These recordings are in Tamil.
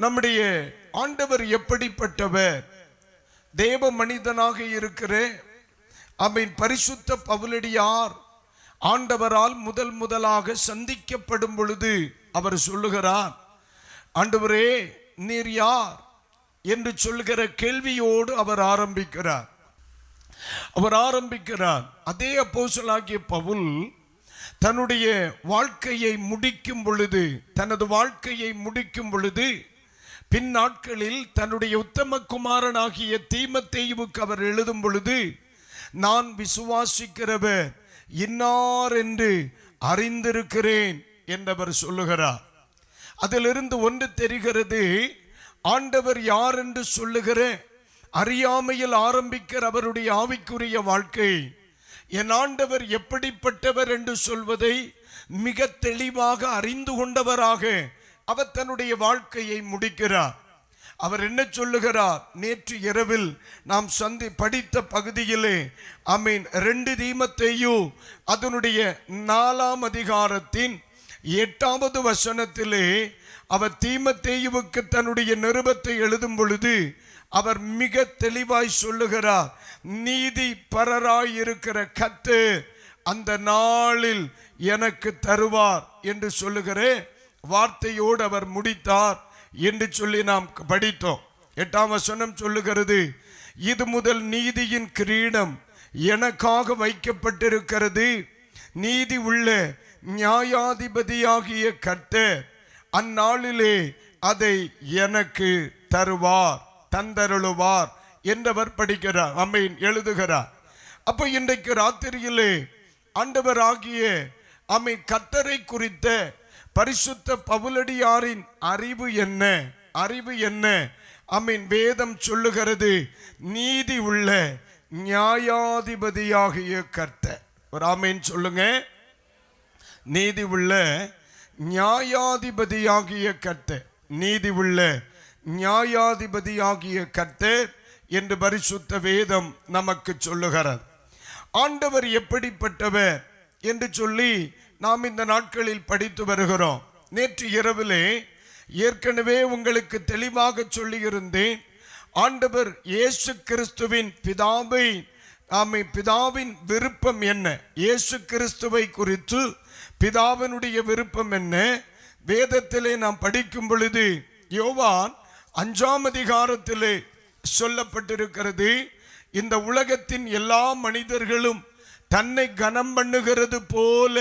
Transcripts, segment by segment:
நம்முடைய ஆண்டவர் எப்படிப்பட்டவர்? தேவ மனிதனாக இருக்கிற பரிசுத்த பவுலடியார் ஆண்டவரால் முதலாக சந்திக்கப்படும் பொழுது அவர் சொல்லுகிறார், ஆண்டவரே நீர் யார் என்று சொல்லுகிற கேள்வியோடு அவர் ஆரம்பிக்கிறார். அதே அப்போஸ்தலனாகிய பவுல் தன்னுடைய வாழ்க்கையை முடிக்கும் பொழுது பின் நாட்களில் தன்னுடைய உத்தம குமாரனாகிய தீமோத்தேயுவுக்கு அவர் எழுதும் பொழுது, நான் விசுவாசிக்கிறவர் இன்னார் என்று அறிந்திருக்கிறேன் என்றவர் சொல்லுகிறார். அதிலிருந்து ஒன்று தெரிகிறது, ஆண்டவர் யார் என்று சொல்லுகிற அறியாமையில் ஆரம்பிக்கிற அவருடைய ஆவிக்குரிய வாழ்க்கை என் ஆண்டவர் எப்படிப்பட்டவர் என்று சொல்வதை மிக தெளிவாக அறிந்து கொண்டவராக அவர் தன்னுடைய வாழ்க்கையை முடிக்கிறார். அவர் என்ன சொல்லுகிறார்? நேற்று இரவில் நாம் படித்த பகுதியிலே 2 தீமோத்தேயு அதனுடைய 4ஆம் அதிகாரத்தின் 8வது வசனத்திலே அவர் தீமோத்தேயுவுக்கு தன்னுடைய நிருபத்தை எழுதும் பொழுது அவர் மிக தெளிவாய் சொல்லுகிறார், நீதி பரராயிருக்கிற கர்த்தர் அந்த நாளில் எனக்கு தருவார் என்று சொல்லுகிற வார்த்தையோடு அவர் முடித்தார் என்று சொல்லி நாம் படித்தோம். 8ஆம் வசனம் சொல்லுகிறது, இது முதல் நீதியின் கிரீடம் எனக்காக வைக்கப்பட்டிருக்கிறது, நீதி உள்ள நியாயாதிபதியாகிய கர்த்தர் அந்நாளிலே அதை எனக்கு தந்தருளுவார் என்றவர் படிக்கிறார், எழுதுகிறார். அப்ப இன்றைக்கு ராத்திரியிலே ஆண்டவராகிய கர்த்தரை குறித்த பரிசுத்த பவுலடியாரின் அறிவு என்ன? வேதம் சொல்லுகிறது, நீதி உள்ள நியாயாதிபதியாகிய கர்த்தர். ஒரு ஆமீன் சொல்லுங்க. நீதி உள்ள நியாயாதிபதியாகிய கர்த்தர், நீதி உள்ள நியாயாதிபதியாகிய கர்த்தர் என்று பரிசுத்த வேதம் நமக்கு சொல்லுகிறது. ஆண்டவர் எப்படிப்பட்டவர் என்று சொல்லி நாம் இந்த நாட்களில் படித்து வருகிறோம். நேற்று இரவிலே ஏற்கனவே உங்களுக்கு தெளிவாக சொல்லியிருந்தேன், ஆண்டவர் இயேசு கிறிஸ்துவின் பிதாவின் விருப்பம் என்ன, இயேசு கிறிஸ்துவை குறித்து பிதாவினுடைய விருப்பம் என்ன? வேதத்திலே நாம் படிக்கும் பொழுது யோவான் 5ஆம் அதிகாரத்திலே சொல்லப்பட்டிருக்கிறது, இந்த உலகத்தின் எல்லா மனிதர்களும் தன்னை கனம் பண்ணுகிறது போல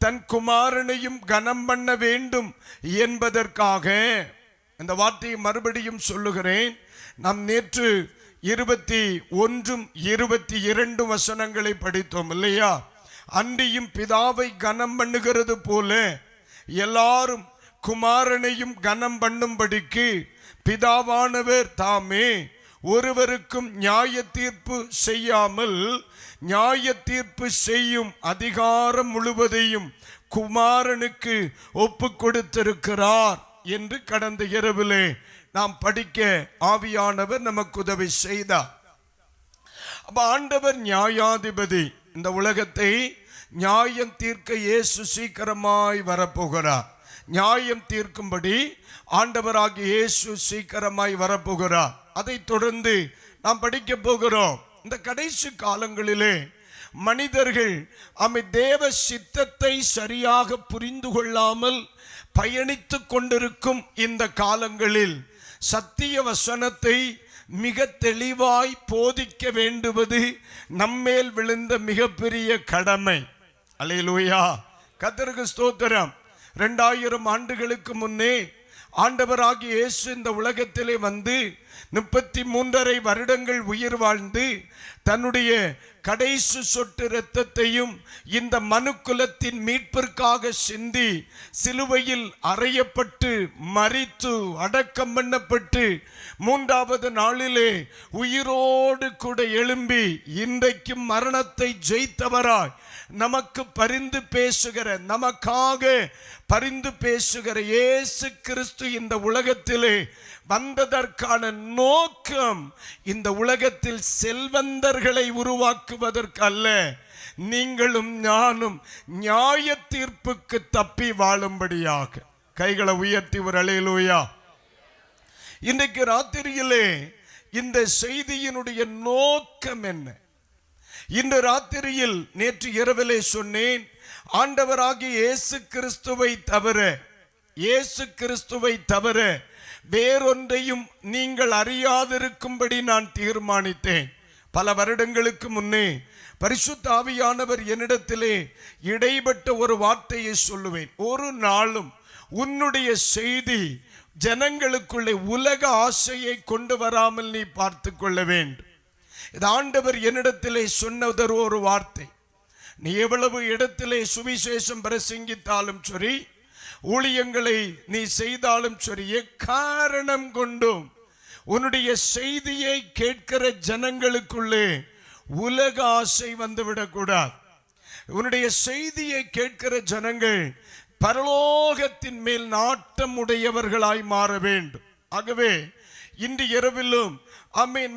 தன் குமாரனையும் கனம் பண்ண வேண்டும் என்பதற்காக. இந்த வார்த்தையை மறுபடியும் சொல்லுகிறேன். நாம் நேற்று 21, 22 வசனங்களை படித்தோம் இல்லையா? அன்றியும் பிதாவை கனம் பண்ணுகிறது போல எல்லாரும் குமாரனையும் கனம் பண்ணும்படிக்கு பிதாவானவர் தாமே ஒருவருக்கும் நியாய தீர்ப்பு செய்யாமல் நியாய தீர்ப்பு செய்யும் அதிகாரம் முழுவதையும் குமாரனுக்கு ஒப்பு கொடுத்திருக்கிறார் என்று கடந்த இரவிலே நாம் படிக்க ஆவியானவர் நமக்கு உதவி செய்தார். அப்ப ஆண்டவர் நியாயாதிபதி. இந்த உலகத்தை நியாயம் தீர்க்க இயேசு சீக்கிரமாய் வரப்போகிறார். நியாயம் தீர்க்கும்படி ஆண்டவராகிய இயேசு சீக்கிரமாய் வரப்போகிறார். அதை தொடர்ந்து நாம் படிக்க போகிறோம். இந்த கடைசி காலங்களிலே மனிதர்கள் தேவ சித்தத்தை சரியாக புரிந்து கொள்ளாமல் பயணித்து கொண்டிருக்கும் இந்த காலங்களில் சத்திய வசனத்தை மிக தெளிவாய் போதிக்க வேண்டுவது நம்மேல் விழுந்த மிகப்பெரிய கடமை. அல்லேலூயா, கர்த்தருக்கு ஸ்தோத்திரம். 2000 ஆண்டுகளுக்கு முன்னே ஆண்டவராகிய இயேசு இந்த உலகத்திலே வந்து 33.5 வருடங்கள் உயிர் வாழ்ந்து தன்னுடைய கடைசி சொட்டு இரத்தத்தையும் இந்த மனுக்குலத்தின் மீட்பிற்காக சிந்தி சிலுவையில் அறையப்பட்டு மரித்து அடக்கம் பண்ணப்பட்டு 3வது நாளிலே உயிரோடு கூட எழும்பி இன்றைக்கும் மரணத்தை ஜெயித்தவராய் நமக்கு பரிந்து பேசுகிற, நமக்காக பரிந்து பேசுகிற இயேசு கிறிஸ்து இந்த உலகத்திலே வந்ததற்கான நோக்கம் இந்த உலகத்தில் செல்வந்தர்களை உருவாக்குவதற்கு அல்ல, நீங்களும் ஞானும் நியாய தீர்ப்புக்கு தப்பி வாழும்படியாக. கைகளை உயர்த்தி ஒரு அல்லேலூயா. இன்றைக்கு ராத்திரியிலே இந்த செய்தியினுடைய நோக்கம் என்ன? இன்று ராத்திரியில் நேற்று இரவிலே சொன்னேன், ஆண்டவராகிய இயேசு கிறிஸ்துவை தவிர வேறொன்றையும் நீங்கள் அறியாதிருக்கும்படி நான் தீர்மானித்தேன். பல வருடங்களுக்கு முன்னே பரிசுத்த ஆவியானவர் என்னிடத்திலே இடைப்பட்ட ஒரு வார்த்தையை சொல்லுவேன். ஒரு நாளும் உன்னுடைய செய்தி ஜனங்களுக்குள்ளே உலக ஆசையை கொண்டு வராமல் நீ பார்த்து கொள்ள வேண்டும். இது ஆண்டவர் என்னிடத்திலே சொன்னதொரு ஒரு வார்த்தை. நீ எவ்வளவு இடத்திலே சுவிசேஷம் பிரசங்கித்தாலும் சரி, ஊழியங்களை நீ செய்தாலும் சரி, எக்காரணம் கொண்டும் உன்னுடைய செய்தியை கேட்கிற ஜனங்களுக்குள்ளே உலக ஆசை வந்துவிடக்கூடாது. உன்னுடைய செய்தியை கேட்கிற ஜனங்கள் பரலோகத்தின் மேல் நாட்டம் உடையவர்களாய் மாற வேண்டும். ஆகவே இன்று இரவிலும்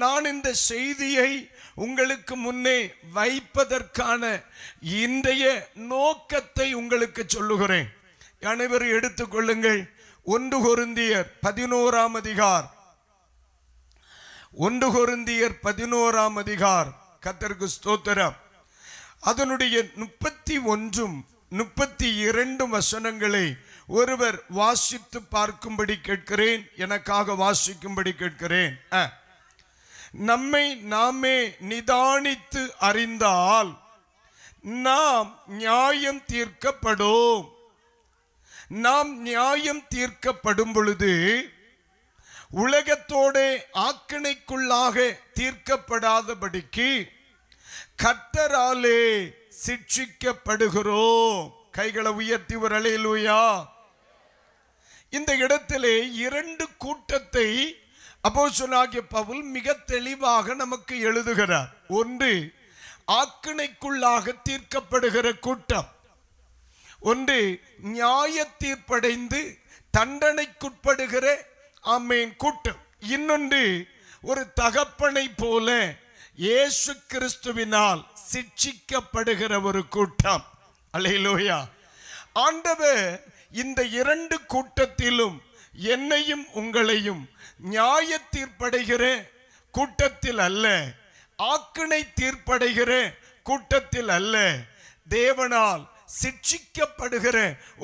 நான் இந்த செய்தியை உங்களுக்கு முன்னே வைப்பதற்கான இன்றைய நோக்கத்தை உங்களுக்கு சொல்லுகிறேன். அனைவரும் எடுத்துக்கொள்ளுங்கள். 1 கொரிந்தியர் 11ஆம் அதிகாரம். 1 கொரிந்தியர் 11ஆம் அதிகாரம். கர்த்தருக்கு ஸ்தோத்திரம். அதனுடைய 31 32 வசனங்களை ஒருவர் வாசித்து பார்க்கும்படி கேட்கிறேன். எனக்காக வாசிக்கும்படி கேட்கிறேன். நம்மை நாமே நிதானித்து அறிந்தால் நாம் நியாயம் தீர்க்கப்படும். நாம் நியாயம் தீர்க்கப்படும் பொழுது உலகத்தோட ஆக்கினைக்குள்ளாக தீர்க்கப்படாதபடிக்கு கர்த்தராலே சிட்சிக்கப்படுகிறோம். கைகளை உயர்த்தி ஒரு அல்லேலூயா. இந்த இடத்திலே 2 கூட்டத்தை அப்போஸ்தலனாகிய பவுல் மிக தெளிவாக நமக்கு எழுதுகிறார். ஒன்று ஆக்கினைக்குள்ளாக தீர்க்கப்படுகிற கூட்டம், ஒன்று நியாய தீர்ப்படைந்து தண்டனைக்குட்படுகிற கூட்டம். இன்னொன்று ஒரு தகப்பனை போல இயேசு கிறிஸ்துவினால் சிட்சிக்கப்படுகிற ஒரு கூட்டம். அல்லேலூயா. ஆண்டவர் இந்த 2 கூட்டத்திலும் என்னையும் உங்களையும் நியாய தீர்ப்படைகிற கூட்டத்தில் அல்ல, ஆக்கினை தீர்ப்படைகிற கூட்டத்தில் அல்ல, தேவனால் சிட்சிக்கப்படுகிற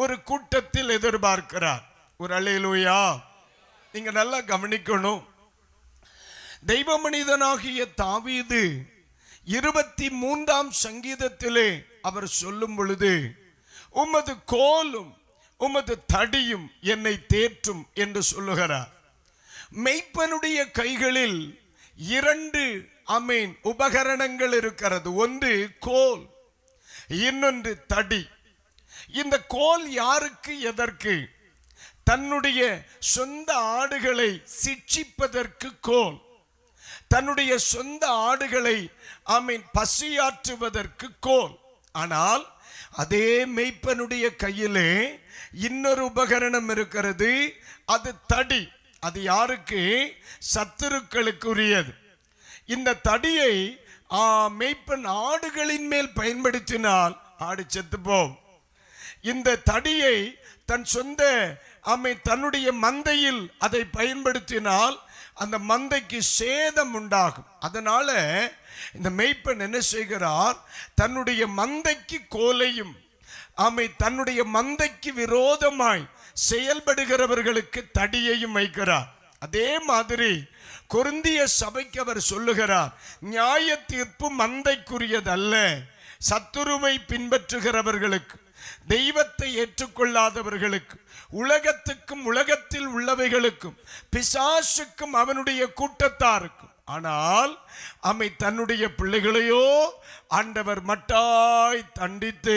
ஒரு கூட்டத்தில் எதிர்பார்க்கிறார். ஒரு அல்லேலூயா. நீங்க நல்லா கவனிக்கணும். தெய்வ மனிதனாகிய தாவீது 23ஆம் சங்கீதத்திலே அவர் சொல்லும் பொழுது, உமது கோலும் உமது தடியும் என்னை தேற்றும் என்று சொல்லுகிறார். மெய்ப்பனுடைய கைகளில் 2 உபகரணங்கள் இருக்கிறது. ஒன்று கோல், இன்னொன்று தடி. இந்த கோல் யாருக்கு, எதற்கு? தன்னுடைய சொந்த ஆடுகளை சிட்சிப்பதற்கு கோல், தன்னுடைய சொந்த ஆடுகளை பசியாற்றுவதற்கு கோல். ஆனால் அதே மெய்ப்பனுடைய கையிலே இன்னொரு உபகரணம் இருக்கிறது. அது தடி. அது யாருக்கு? சத்துருக்களுக்கு உரியது. இந்த தடியை மெய்ப்பன் ஆடுகளின் மேல் பயன்படுத்தினால் ஆடு செத்து போகும். இந்த தடியை தன் சொந்த தன்னுடைய மந்தையில் அதை பயன்படுத்தினால் அந்த மந்தைக்கு சேதம் உண்டாகும். அதனால இந்த மெய்ப்பன் என்ன செய்கிறார்? தன்னுடைய மந்தைக்கு கோலையும் தன்னுடைய மந்தைக்கு விரோதமாய் செயல்படுகிறவர்களுக்கு தடியையும் வைக்கிறார். அதே மாதிரி கொரிந்திய சபைக்கு அவர் சொல்லுகிறார், நியாய தீர்ப்பு மந்தைக்குரியதல்ல, சத்துருவை பின்பற்றுகிறவர்களுக்கு, தெய்வத்தை ஏற்றுக்கொள்ளாதவர்களுக்கு, உலகத்துக்கும் உலகத்தில் உள்ளவைகளுக்கும், பிசாசுக்கும் அவனுடைய கூட்டத்தாருக்கும். ஆனால் தன்னுடைய பிள்ளைகளையோ ஆண்டவர் மட்டாய் தண்டித்து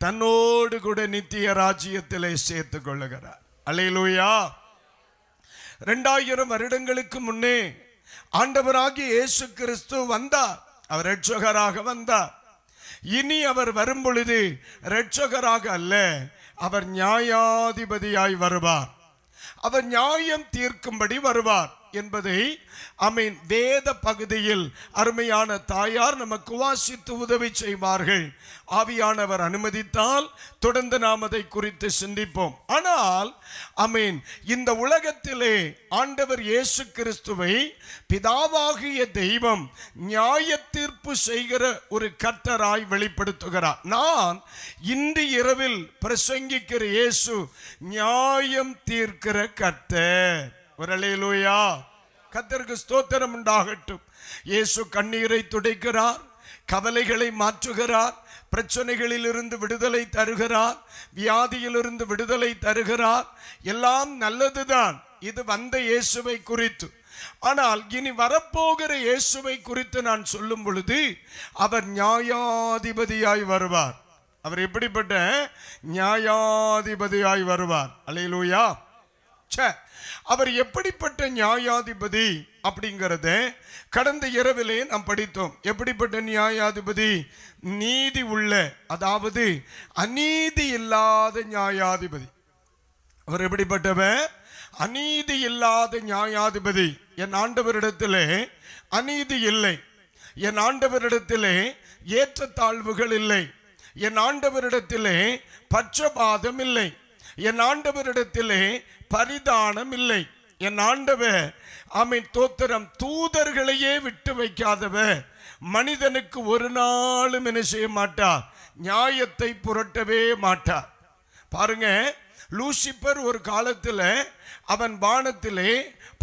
தன்னோடு கூட நித்திய ராஜ்யத்திலே சேர்த்து கொள்ளுகிறார். அல்லேலூயா. 2000 வருடங்களுக்கு முன்னே ஆண்டவராகிய இயேசு கிறிஸ்து வந்தார். அவர் இரட்சகராக வந்தார். இனி அவர் வரும் பொழுது இரட்சகராக அல்ல, அவர் நியாயாதிபதியாய் வருவார். அவர் நியாயம் தீர்க்கும்படி வருவார். என்பதை வேத பகுதியில் அருமையான தாயார் நமக்கு வாசித்து உதவி செய்வார்கள். ஆவியானவர் அனுமதித்தால் தொடர்ந்து நாம் அதை குறித்து சிந்திப்போம். ஆனால் இந்த உலகத்திலே ஆண்டவர் இயேசு கிறிஸ்துவை பிதாவாகிய தெய்வம் நியாய தீர்ப்பு செய்கிற ஒரு கர்த்தராய் வெளிப்படுத்துகிறார். நான் இன்று இரவில் பிரசங்கிக்கிற இயேசு நியாயம் தீர்க்கிற கர்த்தர். ஒரு அல்லேலூயா. கர்த்தருக்கு ஸ்தோத்திரம் உண்டாகட்டும். இயேசு கண்ணீரை துடைக்கிறார், கவலைகளை மாற்றுகிறார், பிரச்சனைகளில் இருந்து விடுதலை தருகிறார், வியாதியிலிருந்து விடுதலை தருகிறார். எல்லாம் நல்லதுதான். இது வந்த இயேசுவை குறித்து. ஆனால் இனி வரப்போகிற இயேசுவை குறித்து நான் சொல்லும் பொழுது அவர் நியாயாதிபதியாய் வருவார். அவர் எப்படிப்பட்ட நியாயாதிபதியாய் வருவார்? அல்லேலூயா. அவர் எப்படிப்பட்ட நியாயாதிபதி அப்படிங்கறத கடந்த இரவிலே நாம் படித்தோம். எப்படிப்பட்ட நியாயாதிபதி? நீதி உள்ள, அதாவது அநீதி இல்லாத நியாயாதிபதி. அவர் எப்படிப்பட்டவர்? அநீதி இல்லாத நியாயாதிபதி. என் ஆண்டவரிடத்திலே அநீதி இல்லை, என் ஆண்டவரிடத்திலே ஏற்றத்தாழ்வுகள் இல்லை, என் ஆண்டவரிடத்திலே பட்சபாதம் இல்லை, என் ஆண்டவரிடத்திலே பரிதானம் இல்லை. என் ஆண்டவர் தோத்திரம் தூதர்களையே விட்டு வைக்காதவர், மனிதனுக்கு ஒரு நாளும் என்ன செய்ய மாட்டார்? நியாயத்தை புரட்டவே மாட்டார். பாருங்க, லூசிபர் ஒரு காலத்தில் அவன் வானத்திலே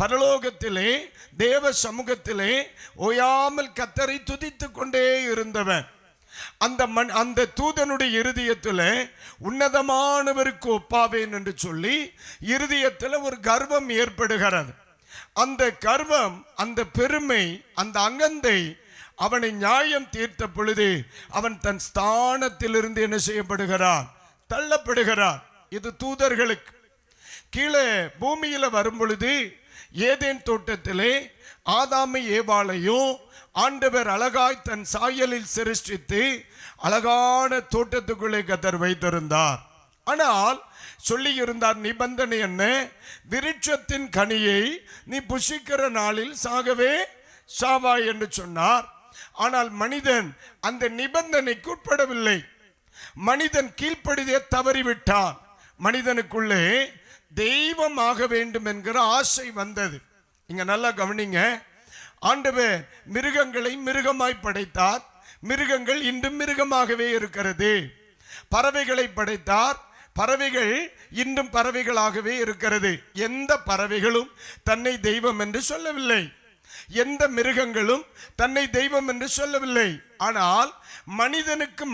பரலோகத்திலே தேவ சமூகத்திலே ஓயாமல் கர்த்தரை துதித்து கொண்டே இருந்தவன். அந்த தூதனுடைய இருதயத்தில் உன்னதமானவருக்கு ஒப்பாவேன் என்று சொல்லி இருதயத்தில் ஒரு கர்வம் ஏற்படுகிறது. அந்த கர்வம், அந்த பெருமை, அந்த அகந்தை அவனை நியாயம் தீர்த்த பொழுது அவன் தன் ஸ்தானத்திலிருந்து என்ன செய்யப்படுகிறான்? தள்ளப்படுகிறான். இது தூதர்களுக்கு. கீழே பூமியில வரும் பொழுது ஏதேன் தோட்டத்திலே ஆதாமை ஏவாளையும் ஆண்டவர் அழகாய் தன் சாயலில் சிருஷ்டித்து அழகான தோட்டத்துக்குள்ளே கர்த்தர் வைத்திருந்தார். ஆனால் சொல்லி இருந்தார், நிபந்தனை என்ன? விருட்சத்தின் கனியை நீ புசிக்கிற நாளில் சாகவே சாவாய் என்று சொன்னார். ஆனால் மனிதன் அந்த நிபந்தனைக்கு உட்படவில்லை. மனிதன் கீழ்ப்படிதே தவறிவிட்டான். மனிதனுக்குள்ளே தெய்வமாக வேண்டும் என்கிற ஆசை வந்தது. இங்க நல்லா கவனிங்க. ஆண்டவர் மிருகங்களை மிருகமாய் படைத்தார். மிருகங்கள் இன்றும் மிருகமாகவே இருக்கிறது. பறவைகளை படைத்தார். பறவைகள் இன்றும் பறவைகளாகவே இருக்கிறது. எந்த பறவைகளும் தன்னை தெய்வம் என்று சொல்லவில்லை, எந்த மிருகங்களும் தன்னை தெய்வம் என்று சொல்லவில்லை. ஆனால் மனிதனுக்கு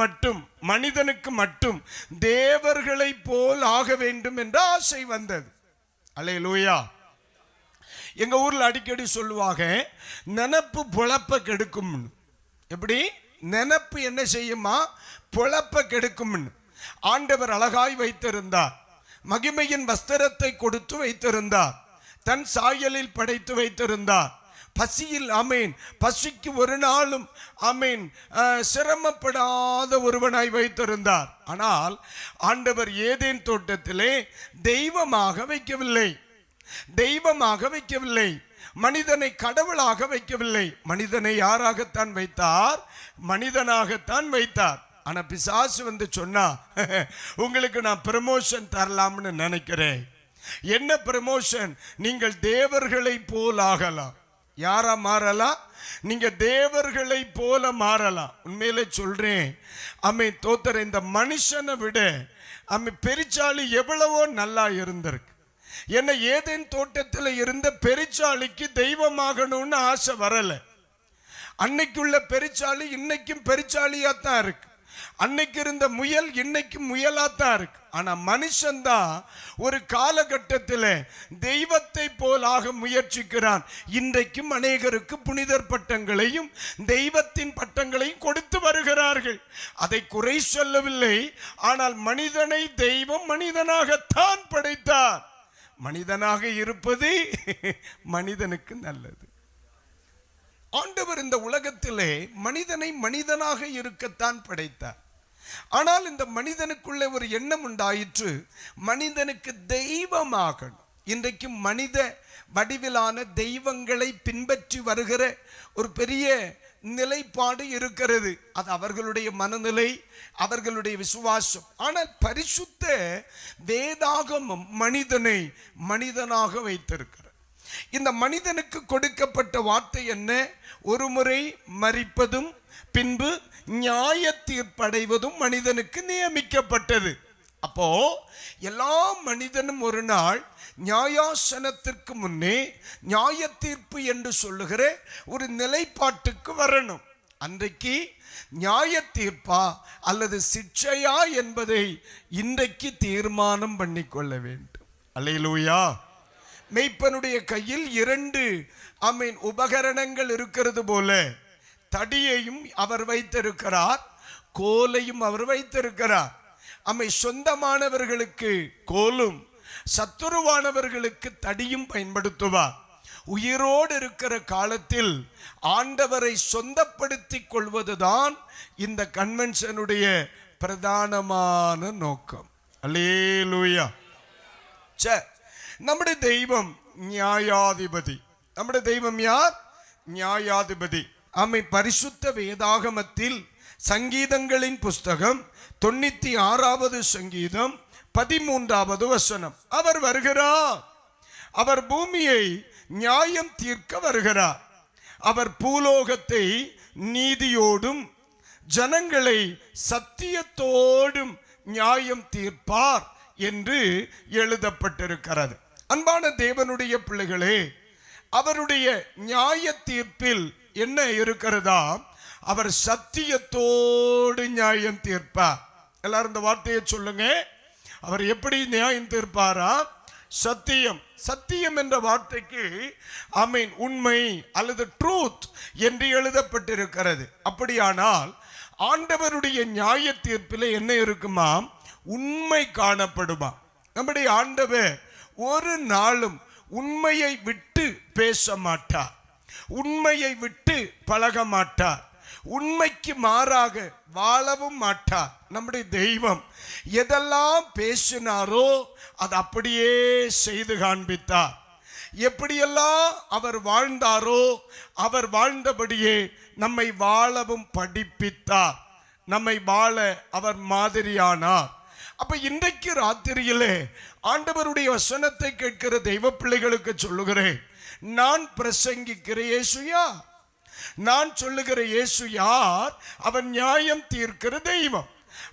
மட்டும் தேவர்களை போல் ஆக வேண்டும் என்ற ஆசை வந்தது. அல்லேலூயா. எங்க ஊர்ல அடிக்கடி சொல்லுவாங்க, நினப்பு பொழப்ப கெடுக்கும். எப்படி? நினப்பு என்ன செய்யுமா? பொழப்ப கெடுக்கும். ஆண்டவர் அழகாய் வைத்திருந்தார், மகிமையின் வஸ்திரத்தை கொடுத்து வைத்திருந்தார், தன் சாயலில் படைத்து வைத்திருந்தார். பசியில் பசிக்கு ஒரு நாளும் சிரமப்படாத ஒருவனாய் வைத்திருந்தார். ஆனால் ஆண்டவர் ஏதேன் தோட்டத்திலே தெய்வமாக வைக்கவில்லை, மனிதனை கடவுளாக வைக்கவில்லை. மனிதனை யாராகத்தான் வைத்தார்? மனிதனாகத்தான் வைத்தார். ஆனா பிசாசு வந்து சொன்னா, உங்களுக்கு நான் ப்ரமோஷன் தரலாம்னு நினைக்கிறேன். என்ன ப்ரமோஷன்? நீங்கள் தேவர்களை போல் ஆகலாம். யாரா மாறலாம்? நீங்க தேவர்களை போல மாறலாம். உண்மையிலே சொல்றேன், தோத்தர இந்த மனுஷனை விட பெருச்சாளி எவ்வளவோ நல்லா இருந்திருக்கு. என்ன ஏதேன் தோட்டத்தில் இருந்த பெருச்சாளிக்கு தெய்வமாகணும்னு ஆசை வரல. அன்னைக்குள்ள பெருச்சாளி இன்னைக்கும் பெருச்சாளியாத்தான் இருக்கு. அன்னைக்கு இருந்த முயல் இன்னைக்கும் முயலாத்தான் இருக்கு. ஆனா மனுஷன்தான் ஒரு காலகட்டத்தில் தெய்வத்தை போலாக முயற்சிக்கிறான். இன்றைக்கும் அநேகருக்கு புனிதர் பட்டங்களையும் தெய்வத்தின் பட்டங்களையும் கொடுத்து வருகிறார்கள். அதை குறை சொல்லவில்லை. ஆனால் மனிதனை தெய்வம் மனிதனாகத்தான் படைத்தார். மனிதனாக இருப்பது மனிதனுக்கு நல்லது. ஆண்டவர் இந்த உலகத்திலே மனிதனை மனிதனாக இருக்கத்தான் படைத்தார். ஆனால் இந்த மனிதனுக்குள்ளே ஒரு எண்ணம் உண்டாயிற்று, மனிதனுக்கு தெய்வமாகணும். இன்றைக்கு மனித வடிவிலான தெய்வங்களை பின்பற்றி வருகிற ஒரு பெரிய நிலைப்பாடு இருக்கிறது. அது அவர்களுடைய மனநிலை, அவர்களுடைய விசுவாசம். ஆனால் பரிசுத்த வேதாகமம் மனிதனை மனிதனாக வைத்திருக்கிறது. இந்த மனிதனுக்கு கொடுக்கப்பட்ட வார்த்தை என்ன? ஒரு முறை மரிப்பதும் பின்பு நியாய தீர்ப்படைவதும் மனிதனுக்கு நியமிக்கப்பட்டது. அப்போ எல்லா மனிதனும் ஒரு நாள் நியாயாசனத்திற்கு முன்னே நியாய தீர்ப்பு என்று சொல்லுகிற ஒரு நிலைப்பாட்டுக்கு வரணும். அன்றைக்கு நியாய தீர்ப்பா அல்லது சிக்ஷையா என்பதை இன்றைக்கு தீர்மானம் பண்ணிக்கொள்ள வேண்டும். அல்லேலூயா. மெய்ப்பனுடைய கையில் 2 உபகரணங்கள் இருக்கிறது போல தடியையும் அவர் வைத்திருக்கிறார், கோலையும் அவர் வைத்திருக்கிறார். சொந்தமானவர்களுக்கு கோலும் சத்துருவானவர்களுக்கு தடியும் பயன்படுத்துவார். உயிரோடு இருக்கிற காலத்தில் ஆண்டவரை சொந்தப்படுத்திக் கொள்வதுதான் இந்த கன்வென்ஷனுடைய பிரதானமான நோக்கம். அல்லேலூயா. நம்முடைய தெய்வம் நியாயாதிபதி. நம்முடைய தெய்வம் யார்? நியாயாதிபதி. பரிசுத்த வேதாகமத்தில் சங்கீதங்களின் புஸ்தகம் 96வது சங்கீதம் 13வது வசனம், அவர் வருகிறார், அவர் பூமியை நியாயம் தீர்க்க வருகிறார், அவர் பூலோகத்தை நீதியோடும் ஜனங்களை சத்தியத்தோடும் நியாயம் தீர்ப்பார் என்று எழுதப்பட்டிருக்கிறது. அன்பான தேவனுடைய பிள்ளைகளே, அவருடைய நியாய தீர்ப்பில் என்ன இருக்கிறதா? அவர் சத்தியத்தோடு நியாயம் தீர்ப்பார். எல்லாரும் இந்த வார்த்தையை சொல்லுங்க. அவர் எப்படி நியாயம் தீர்ப்பாரா? சத்தியம். சத்தியம் என்ற வார்த்தைக்கு உண்மை அல்லது ட்ரூத் என்று எழுதப்பட்டிருக்கிறது. அப்படியானால் ஆண்டவருடைய நியாய தீர்ப்பில் என்ன இருக்குமா? உண்மை காணப்படுமா? நம்முடைய ஆண்டவர் ஒரு நாளும் உண்மையை விட்டு பேச மாட்டார், உண்மையை விட்டு பழக மாட்டார், உண்மைக்கு மாறாக வாழவும் மாட்டார். நம்முடைய தெய்வம் எதெல்லாம் பேசினாரோ அது அப்படியே செய்து காண்பித்தார். எப்படியெல்லாம் அவர் வாழ்ந்தாரோ அவர் வாழ்ந்தபடியே நம்மை வாழவும் படிப்பித்தார். நம்மை வாழ அவர் மாதிரியானார். அப்ப இன்றைக்கு ராத்திரியிலே ஆண்டவருடைய வசனத்தை கேட்கிற தெய்வ பிள்ளைகளுக்கு சொல்லுகிறேன், நான் பிரசங்கிக்கிற இயேசு யார்? நான் சொல்லுகிற இயேசு யார்? அவர் நியாயம் தீர்க்கிற தெய்வம்.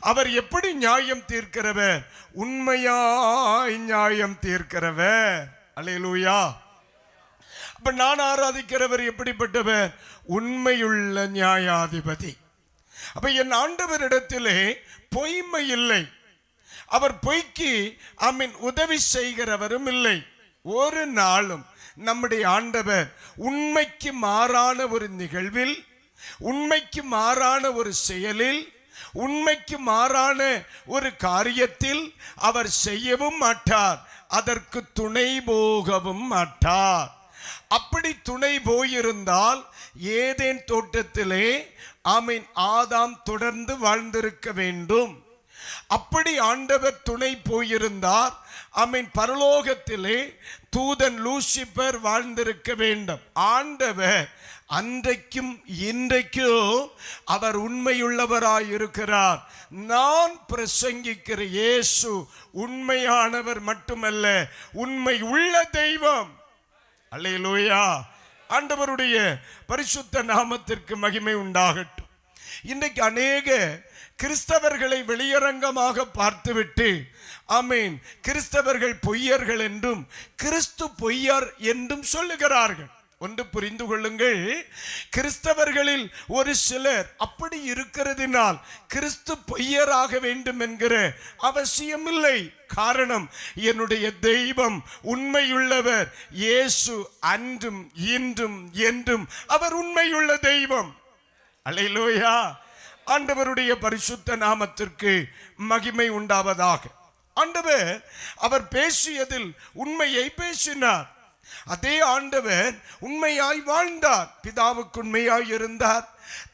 அவர் எப்படி நியாயம் தீர்க்கிறவர்? உண்மையாய் நியாயம் தீர்க்கிறவர். அல்லேலூயா. அப்ப நான் ஆராதிக்கிறவர் எப்படிப்பட்டவர்? உண்மையுள்ள நியாயாதிபதி. அப்ப என் ஆண்டவரிடத்திலே பொய்மை இல்லை. அவர் பொய்க்கு உதவி செய்கிறவரும் இல்லை. ஒரு நாளும் நம்முடைய ஆண்டவர் உண்மைக்கு மாறான ஒரு நிகழ்வில், உண்மைக்கு மாறான ஒரு செயலில், உண்மைக்கு மாறான ஒரு காரியத்தில் அவர் செய்யவும் மாட்டார், அதற்கு துணை போகவும் மாட்டார். அப்படி துணை போயிருந்தால் ஏதேன் தோட்டத்திலே ஆதாம் தொடர்ந்து வாழ்ந்திருக்க வேண்டும். அப்படி ஆண்டவர் துணை போயிருந்தார் பரலோகத்திலே தூதன் லூசிபர் வாழ்ந்திருக்க வேண்டும். ஆண்டவர் அன்றைக்கும் இன்றைக்கும் அவர் உண்மையுள்ளவராயிருக்கிறார். நான் பிரசங்கிக்கிற இயேசு உண்மையானவர் மட்டுமல்ல, உண்மை உள்ள தெய்வம். அல்லேலூயா. ஆண்டவருடைய பரிசுத்த நாமத்திற்கு மகிமை உண்டாகட்டும். இன்றைக்கு அநேக கிறிஸ்தவர்களை வெளியரங்கமாக பார்த்துவிட்டு கிறிஸ்தவர்கள் பொய்யர்கள் என்றும் கிறிஸ்து பொய்யர் என்றும் சொல்லுகிறார்கள். ஒன்று புரிந்து கொள்ளுங்கள், கிறிஸ்தவர்களில் ஒரு சிலர் அப்படி இருக்கிறதினால் கிறிஸ்து பொய்யராக வேண்டும் என்கிற அவசியம் இல்லை. காரணம், என்னுடைய தெய்வம் உண்மையுள்ளவர். இயேசு அன்றும் இன்றும் என்றும் அவர் உண்மையுள்ள தெய்வம். அல்லேலூயா. ஆண்டவருடைய பரிசுத்த நாமத்திற்கு மகிமை உண்டாவதாக. ஆண்டவர் அவர் பேசியதில் உண்மையை பேசினார். அதே ஆண்டவர் உண்மையாய் வாழ்ந்தார். பிதாவுக்கு உண்மையாய் இருந்தார்,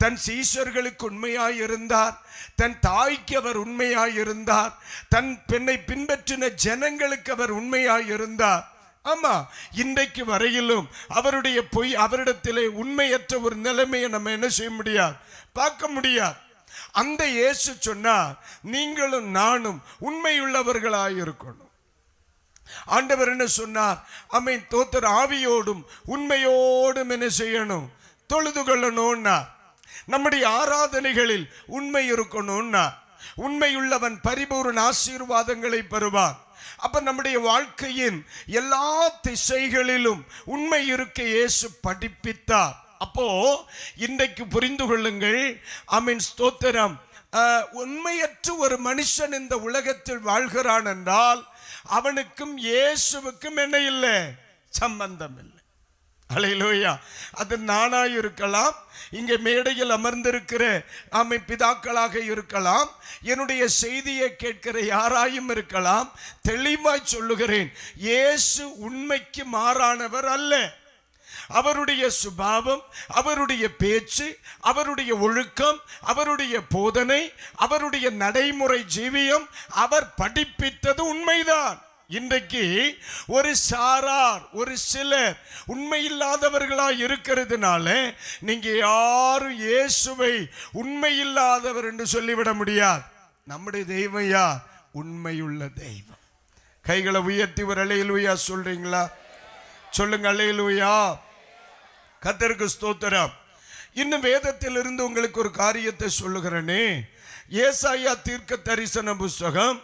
தன் சீஷர்களுக்கு உண்மையாய் இருந்தார், தன் தாய்க்கு அவர் உண்மையாய் இருந்தார், தன் பெண்ணை பின்பற்றின ஜனங்களுக்கு அவர் உண்மையாய் இருந்தார். ஆமா, இன்றைக்கு வரையிலும் அவருடைய பொய், அவரிடத்திலே உண்மையற்ற ஒரு நிலைமையை நம்ம என்ன செய்ய முடியாது, பார்க்க முடியாது. அந்த இயேசு சொன்னார், நீங்களும் நானும் உண்மையுள்ளவர்களாயிருக்கணும். ஆண்டவர் என்ன சொன்னார்? ஆமென், தோத்தர் ஆவியோடும் உண்மையோடும் என்ன செய்யணும், தொழுது கொள்ளணும்னா. நம்முடைய ஆராதனைகளில் உண்மை இருக்கணும்னா. உண்மையுள்ளவன் பரிபூர்ண ஆசீர்வாதங்களை பெறுவான். அப்ப நம்முடைய வாழ்க்கையின் எல்லா திசைகளிலும் உண்மை இருக்க இயேசு படிப்பித்தார். அப்போ இன்றைக்கு புரிந்து கொள்ளுங்கள். ஆமென், ஸ்தோத்திரம். உண்மையற்ற ஒரு மனுஷன் இந்த உலகத்தில் வாழ்கிறான் என்றால் அவனுக்கும் இயேசுவுக்கும் என்ன இல்லை, சம்பந்தம் இல்லை. அல்லேலூயா. அது நானாய் இருக்கலாம், இங்கே மேடையில் அமர்ந்திருக்கிற ஆமை பிதாக்களாக இருக்கலாம், என்னுடைய செய்தியை கேட்கிற யாராயும் இருக்கலாம். தெளிவாய் சொல்லுகிறேன், இயேசு உண்மைக்கு மாறானவர் அல்ல. அவருடைய சுபாவம், அவருடைய பேச்சு, அவருடைய ஒழுக்கம், அவருடைய போதனை, அவருடைய நடைமுறை ஜீவியம், அவர் படிப்பித்தது உண்மைதான். இன்றைக்கு ஒரு சாரார், ஒரு சிலர் உண்மையில்லாதவர்களாய் இருக்கிறதுனால நீங்க யாரும் இயேசுவை உண்மையில்லாதவர் என்று சொல்லிவிட முடியாது. நம்முடைய தெய்வம் யார்? உண்மையுள்ள தெய்வம். கைகளை உயர்த்தி ஒரு அல்லேலூயா சொல்றீங்களா? சொல்லுங்க அல்லேலூயா. கர்த்தருக்கு ஸ்தோத்திரம். இன்னும் வேதத்தில் இருந்து உங்களுக்கு ஒரு காரியத்தை சொல்லுகிறேனே. ஏசாயா தீர்க்க தரிசன புஸ்தகம்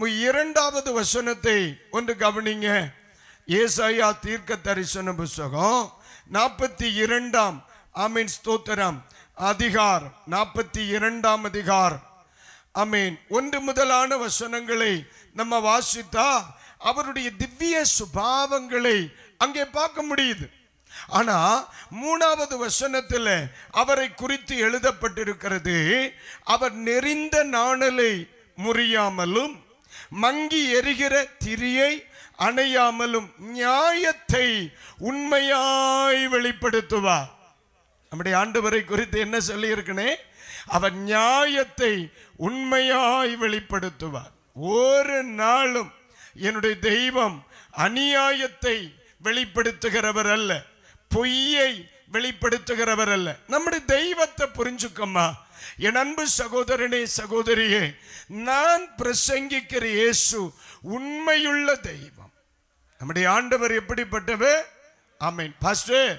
42வது வசனத்தை ஒன்று கவனிங்க. ஏசாயா தீர்க்க தரிசன புஸ்தகம் 42ஆம் ஆமீன் ஸ்தோத்திரம் அதிகாரம், 42ஆம் அதிகாரம். ஆமீன், 1 முதலான வசனங்களை நம்ம வாசித்தா அவருடைய திவ்ய சுபாவங்களை அங்கே பார்க்க முடியுது. ஆனா 3வது வசனத்தில் அவரை குறித்து எழுதப்பட்டிருக்கிறது, அவர் நெறிந்த நாணலை முறியாமலும் மங்கி எரிகிற திரியை அணையாமலும் நியாயத்தை உண்மையாய் வெளிப்படுத்துவார். நம்முடைய ஆண்டவரை குறித்து என்ன சொல்லி இருக்கனே, அவர் நியாயத்தை உண்மையாய் வெளிப்படுத்துவார். ஒரு நாளும் என்னுடைய தெய்வம் அநியாயத்தை வெளிப்படுத்துகிறவர் அல்ல, பொய்யை வெளிப்படுத்துகிறவர் அல்ல. நம்முடைய தெய்வத்தை புரிஞ்சுக்கம்மா என் அன்பு சகோதரனே, சகோதரியே. நான் பிரசங்கிக்கிற இயேசு உண்மையுள்ள தெய்வம். நம்முடைய ஆண்டவர் எப்படிப்பட்டவர்? ஆமென். பாஸ்டர்,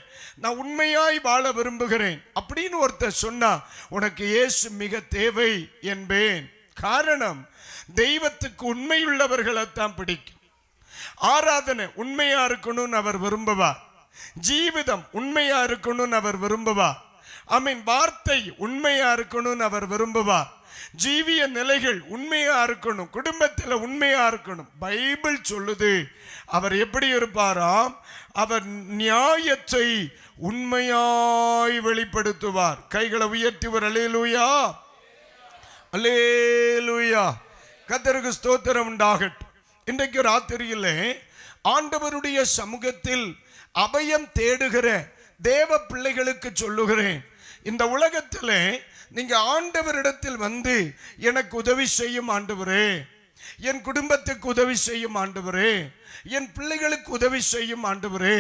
நான் உண்மையாய் வாழ விரும்புகிறேன் அப்படின்னு ஒருத்தர் சொன்னா உனக்கு இயேசு மிக தேவை என்பேன். காரணம், தெய்வத்துக்கு உண்மையுள்ளவர்களைத்தான் பிடிக்கும். ஆராதனை உண்மையா இருக்கணும்னு அவர் விரும்புவார். ஜீவிதம் உண்மையா இருக்கணும்னு அவர் விரும்புவார். ஆமீன். வார்த்தை உண்மையா இருக்கணும்னு அவர் விரும்புவார். ஜீவிய நிலைகள் உண்மையா இருக்கணும், குடும்பத்தில் உண்மையா இருக்கணும். பைபிள் சொல்லுது அவர் எப்படி இருப்பாராம்? அவர் நியாயத்தை உண்மையாய் வெளிப்படுத்துவார். கைகளை உயர்த்தி ஒரு அல்லேலூயா, அல்லேலூயா. கர்த்தருக்கு ஸ்தோத்திரம் உண்டாகட்டும். இன்றைக்கு ராத்திரியிலே ஆண்டவருடைய சமூகத்தில் அபயம் தேடுகிற தேவ பிள்ளைகளுக்கு சொல்லுகிறேன், இந்த உலகத்தில் நீங்க ஆண்டவரிடத்தில் வந்து எனக்கு உதவி செய்யும் ஆண்டவரே, என் குடும்பத்துக்கு உதவி செய்யும் ஆண்டவரே, என் பிள்ளைகளுக்கு உதவி செய்யும் ஆண்டவரே,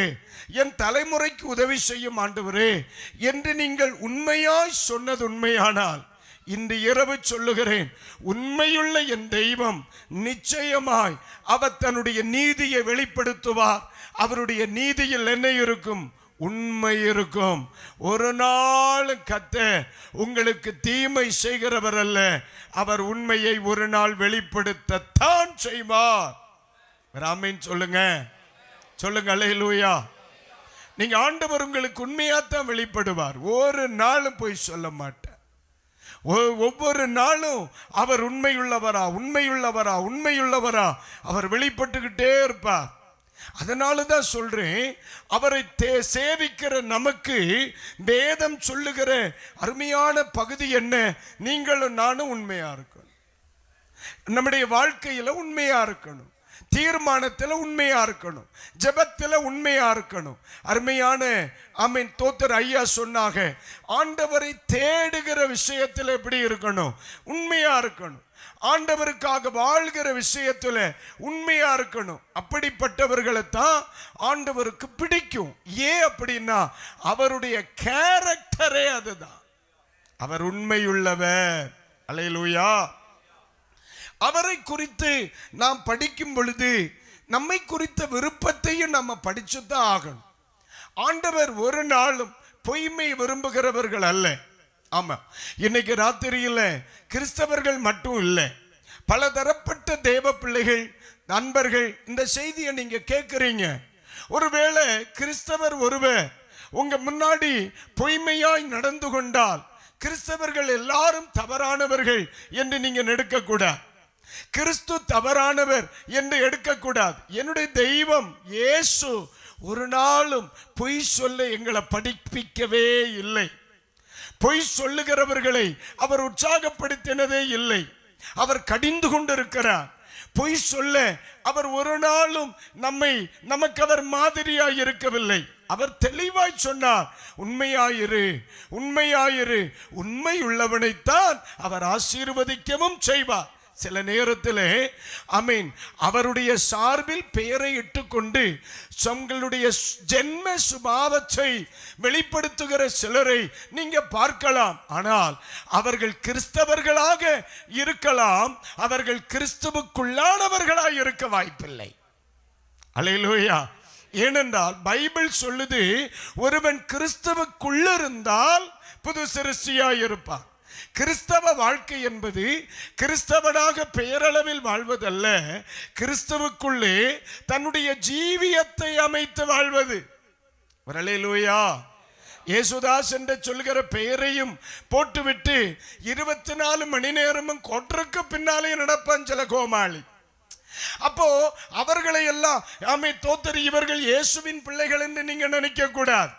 என் தலைமுறைக்கு உதவி செய்யும் ஆண்டவரே என்று நீங்கள் உண்மையாய் சொன்னது உண்மையானால் இன்று இரவு சொல்லுகிறேன், உண்மையுள்ள என் தெய்வம் நிச்சயமாய் அவர் தன்னுடைய நீதியை வெளிப்படுத்துவார். அவருடைய நீதியில் என்ன இருக்கும்? உண்மை இருக்கும். ஒரு நாள் கர்த்தர் உங்களுக்கு தீமை செய்கிறவர் அல்ல, அவர் உண்மையை ஒரு நாள் வெளிப்படுத்தத்தான் செய்வார். ஆமென் சொல்லுங்க, சொல்லுங்க அல்லேலூயா. நீங்க ஆண்டவர் உங்களுக்கு உண்மையாத்தான் வெளிப்படுவார். ஒரு நாளும் போய் சொல்ல மாட்டார். ஒவ்வொரு நாளும் அவர் உண்மையுள்ளவரா, உண்மையுள்ளவரா, உண்மையுள்ளவரா அவர் வெளிப்பட்டுக்கிட்டே இருப்பார். அதனால தான் சொல்றேன், அவரை சேவிக்கிற நமக்கு வேதம் சொல்லுகிற அருமையான பகுதி என்ன? நீங்களும் நானும் உண்மையா இருக்கணும். நம்முடைய வாழ்க்கையில உண்மையா இருக்கணும். தீர்மானத்தில் உண்மையா இருக்கணும், ஜெபத்தில் உண்மையா இருக்கணும். அருமையான ஆமென் தோத்தர் ஐயா சொன்னாங்க, ஆண்டவரை தேடுகிற விஷயத்தில் எப்படி இருக்கணும்? உண்மையா இருக்கணும். ஆண்டவருக்காக வாழ்கிற விஷயத்துல உண்மையா இருக்கணும். அப்படிப்பட்டவர்களை தான் ஆண்டவருக்கு பிடிக்கும். ஏன் அப்படின்னா அவருடைய கேரக்டரே அதுதான். அவர் உண்மையுள்ளவர். அல்லேலூயா. அவரை குறித்து நாம் படிக்கும் பொழுது நம்மை குறித்த விருப்பத்தையும் நம்ம படிச்சுதான் ஆகணும். ஆண்டவர் ஒரு நாளும் பொய்மை விரும்புகிறவர்கள் அல்ல. ஆமா, இன்னைக்கு ராத்திரியில் கிறிஸ்தவர்கள் மட்டும் இல்லை, பலதரப்பட்ட தேவ பிள்ளைகள் நண்பர்கள் இந்த செய்தியை நீங்க கேட்குறீங்க. ஒருவேளை கிறிஸ்தவர் ஒருவர் உங்க முன்னாடி பொய்மையாய் நடந்து கொண்டால் கிறிஸ்தவர்கள் எல்லாரும் தவறானவர்கள் என்று நீங்க எடுக்கக்கூடாது. கிறிஸ்து தவறானவர் என்று எடுக்கக்கூடாது. என்னுடைய தெய்வம் இயேசு ஒரு நாளும் பொய் சொல்ல எங்களை படிப்பிக்கவே இல்லை. பொய் சொல்லுகிறவர்களை அவர் உற்சாகப்படுத்தினதே இல்லை. அவர் கடிந்து கொண்டிருக்கிறார். பொய் சொல்ல அவர் ஒரு நாளும் நமக்கு அவர் மாதிரியாய் இருக்கவில்லை. அவர் தெளிவாய் சொன்னார், உண்மையாயிரு, உண்மையாயிரு. உண்மை உள்ளவனைத்தான் அவர் ஆசீர்வதிக்கவும் செய்வார். சில நேரத்தில் ஆமென் அவருடைய சார்பில் பெயரை இட்டுக்கொண்டு தங்களுடைய ஜென்ம சுபாவத்தை வெளிப்படுத்துகிற சிலரை நீங்க பார்க்கலாம். ஆனால் அவர்கள் கிறிஸ்தவர்களாக இருக்கலாம், அவர்கள் கிறிஸ்துவுக்குள்ளானவர்களாக இருக்க வாய்ப்பில்லை. அல்லேலூயா. ஏனென்றால் பைபிள் சொல்லுது, ஒருவன் கிறிஸ்துவுக்குள்ள இருந்தால் புது சிருஷ்டியாய் இருப்பான். கிறிஸ்தவ வாழ்க்கை என்பது கிறிஸ்தவனாக பெயரளவில் வாழ்வதல்ல, கிறிஸ்துவுக்குள்ளே தன்னுடைய ஜீவியத்தை அமைத்து வாழ்வது. அல்லேலூயா. இயேசுதாஸ் என்று சொல்கிற பெயரையும் போட்டுவிட்டு 24 மணி நேரமும் கொற்றக்கு பின்னாலே நடப்பான் சில கோமாளி. அப்போ அவர்களை எல்லாம் ஆமே தோத்தரி இவர்கள் இயேசுவின் பிள்ளைகள் என்று நீங்க நினைக்க கூடாது.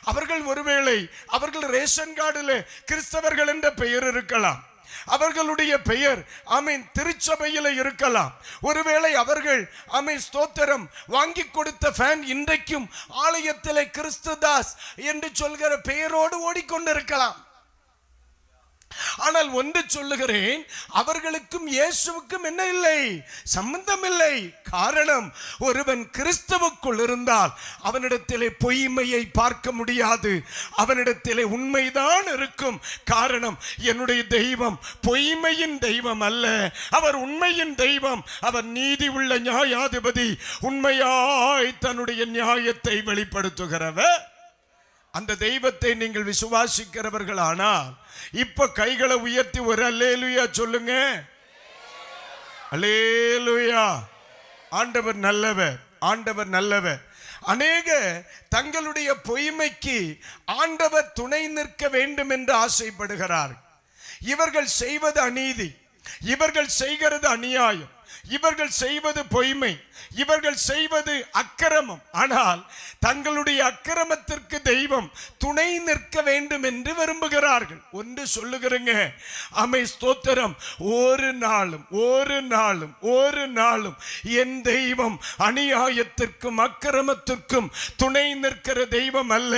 அவர்கள் ஒருவேளை அவர்கள் ரேஷன் கார்டில் கிறிஸ்தவர்கள் என்ற பெயர் இருக்கலாம், அவர்களுடைய பெயர் ஆமீன் திருச்சபையில் இருக்கலாம். ஒருவேளை அவர்கள் ஆமீன் ஸ்தோத்திரம் வாங்கி கொடுத்த ஃபேன் இன்றைக்கும் ஆலயத்தில் கிறிஸ்துதாஸ் என்று சொல்கிற பெயரோடு ஓடிக்கொண்டிருக்கலாம். ஆனால் ஒன்று சொல்லுகிறேன், அவர்களுக்கும் இயேசுவுக்கும் என்ன இல்லை? சம்பந்தம் இல்லை. காரணம், ஒருவன் கிறிஸ்துவுக்குள் இருந்தால் அவனிடத்திலே பொய்மையை பார்க்க முடியாது, அவனிடத்திலே உண்மைதான் இருக்கும். காரணம், என்னுடைய தெய்வம் பொய்மையின் தெய்வம் அல்ல, அவர் உண்மையின் தெய்வம். அவர் நீதி உள்ள நியாயாதிபதி, உண்மையாய் தன்னுடைய நியாயத்தை வெளிப்படுத்துகிறவர். அந்த தெய்வத்தை நீங்கள் விசுவாசிக்கிறவர்கள் ஆனால் இப்ப கைகளை உயர்த்தி ஒரு அல்லேலூயா சொல்லுங்க. அல்லேலூயா. ஆண்டவர் நல்லவர், ஆண்டவர் நல்லவர். அநேக தங்களுடைய பொய்மைக்கு ஆண்டவர் துணை நிற்க வேண்டும் என்று ஆசைப்படுகிறார். இவர்கள் செய்வது அநீதி, இவர்கள் செய்கிறது அநியாயம், இவர்கள் செய்வது பொய்மை, இவர்கள் செய்வது அக்கிரமம். ஆனால் தங்களுடைய அக்கிரமத்திற்கு தெய்வம் துணை நிற்க வேண்டும் என்று விரும்புகிறார்கள். ஒன்று சொல்லுகிறேங்க, அமை ஸ்தோத்திரம், ஒரு நாளும் என் தெய்வம் அநியாயத்திற்கும் அக்கிரமத்திற்கும் துணை நிற்கிற தெய்வம் அல்ல.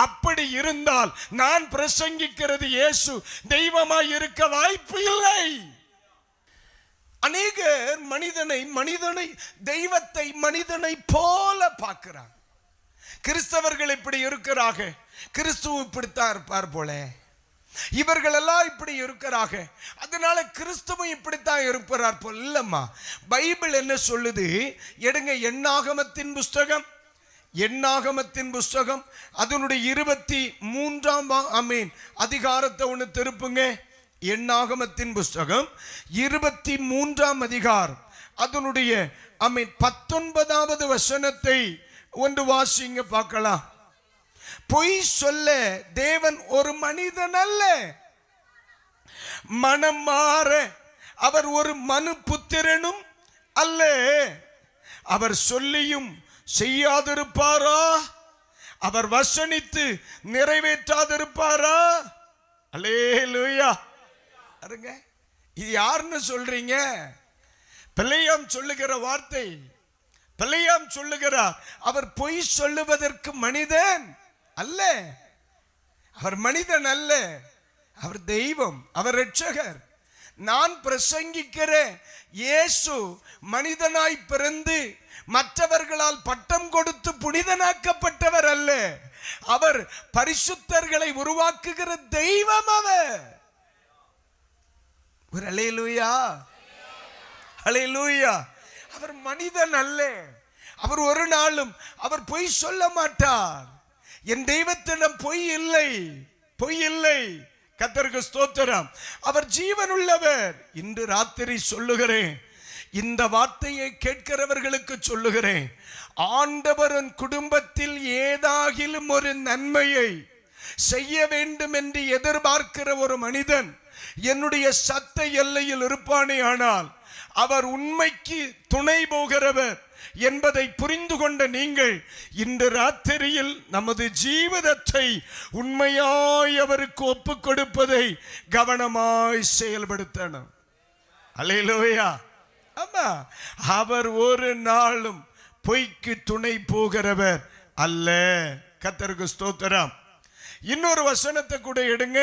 அப்படி இருந்தால் நான் பிரசங்கிக்கிறது இயேசு தெய்வமாய் இருக்க வாய்ப்பு இல்லை. அநேகர் மனிதனை தெய்வத்தை மனிதனை போல பார்க்கிறாங்க. கிறிஸ்தவர்கள் இப்படி இருக்கிறாங்க, கிறிஸ்துவ இப்படித்தான் இருப்பார் போல, இவர்கள் எல்லாம் இப்படி இருக்கிறாங்க, அதனால கிறிஸ்துவும் இப்படித்தான் இருப்பார் போல. இல்லம்மா, பைபிள் என்ன சொல்லுது? எடுங்க எண்ணாகமத்தின் புஸ்தகம், எண்ணாகமத்தின் புஸ்தகம் அதனுடைய 23ஆம் அதிகாரத்தை ஒன்று திருப்புங்க. எண்ணாகமத்தின் புஸ்தகம் 23ஆம் அதிகாரம் அதனுடைய 19வது வசனத்தை ஒன்று வாசிங்க பார்க்கலாம். பொய் சொல்ல தேவன் ஒரு மனிதன் அல்ல, மனம் மாற அவர் ஒரு மனு புத்திரனும் அல்ல. அவர் சொல்லியும் செய்யாதிருப்பாரா? அவர் வசனித்து நிறைவேற்றாதிருப்பாரா? அல்லேலூயா. அருங்க, இது யாருன்னு சொல்றீங்க? பிள்ளையாம் சொல்லுகிற வார்த்தை, பிள்ளையாம் சொல்லுகிறார், அவர் பொய் சொல்லுவதற்கு மனிதன் அல்ல. அவர் மனிதன் அல்ல, அவர் தெய்வம், அவர் இரட்சகர். நான் பிரசங்கிக்கிற இயேசு மனிதனாய் பிறந்து மற்றவர்களால் பட்டம் கொடுத்து புனிதனாக்கப்பட்டவர் அல்ல. அவர் பரிசுத்தர்களை உருவாக்குகிற தெய்வம். அவர் ஒரு அல்லேலூயா, அல்லேலூயா. அவர் மனிதன் அல்ல. அவர் ஒரு நாளும் அவர் பொய் சொல்ல மாட்டார். என் தெய்வத்திடம் பொய் இல்லை, பொய் இல்லை. கர்த்தருக்கு ஸ்தோத்திரம். அவர் ஜீவன் உள்ளவர். இன்று ராத்திரி சொல்லுகிறேன், இந்த வார்த்தையை கேட்கிறவர்களுக்கு சொல்லுகிறேன், ஆண்டவரின் குடும்பத்தில் ஏதாகிலும் ஒரு நன்மையை செய்ய வேண்டும் என்று எதிர்பார்க்கிற ஒரு மனிதன் என்னுடைய சத்த எல்லையில் இருப்பானே ஆனால் அவர் உண்மைக்கு துணை போகிறவர் என்பதை புரிந்து கொண்ட நீங்கள் இன்று ராத்திரியில் நமது ஜீவிதத்தை உண்மையாய் அவருக்கு ஒப்புக் கொடுப்பதை கவனமாய் செயல்படுத்தணும். அல்லேலூயா. ஆமா, அவர் ஒரு நாளும் பொய்க்கு துணை போகிறவர் அல்ல. கர்த்தருக்கு ஸ்தோத்திரம். இன்னொரு வசனத்தை கூட எடுங்க.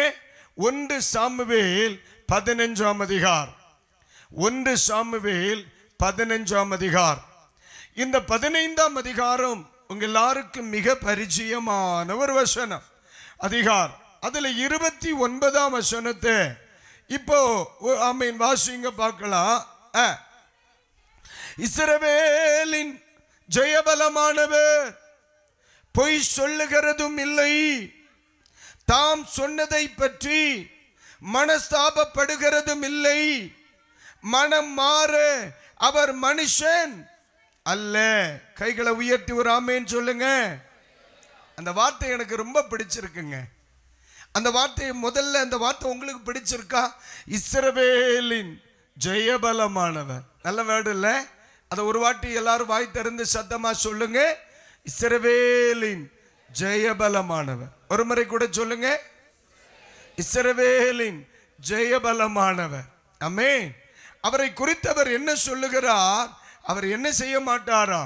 1 சாமுவேல் 15ஆம் அதிகாரம். 1 சாமுவேல் 15ஆம் அதிகாரம். இந்த 15ஆம் அதிகாரம் உங்க எல்லாருக்கும் மிக பரிச்சயமான ஒரு வசனம் அதிகாரம். அதுல 29ஆம் வசனத்தை இப்போ ஆமென் வாசிங்க பார்க்கலாம். இஸ்ரவேலின் ஜெயபலமானவர் பொய் சொல்லுகிறதும் இல்லை, தாம் சொன்னதை பற்றி மனஸ்தாபப்படுகிறதும் இல்லை, மனம் மாற அவர் மனுஷன் அல்ல. கைகளை உயர்த்தி ஒரு ஆமென் சொல்லுங்க. அந்த வார்த்தை எனக்கு ரொம்ப பிடிச்சிருக்குங்க. அந்த வார்த்தை முதல்ல, அந்த வார்த்தை உங்களுக்கு பிடிச்சிருக்கா? இஸ்ரவேலின் ஜெயபலமானவர். நல்ல வேர்டு இல்ல? அதை ஒரு வாட்டி எல்லாரும் வாய் திறந்து சத்தமா சொல்லுங்க. இஸ்ரவேலின் ஜெயபலமானவர். ஒரு முறை கூட சொல்லுங்க, இஸ்ரவேலின் ஜெயபலமானவர். ஆமென். அவரை குறித்தவர் என்ன சொல்லுகிறார்? அவர் என்ன செய்ய மாட்டாரா?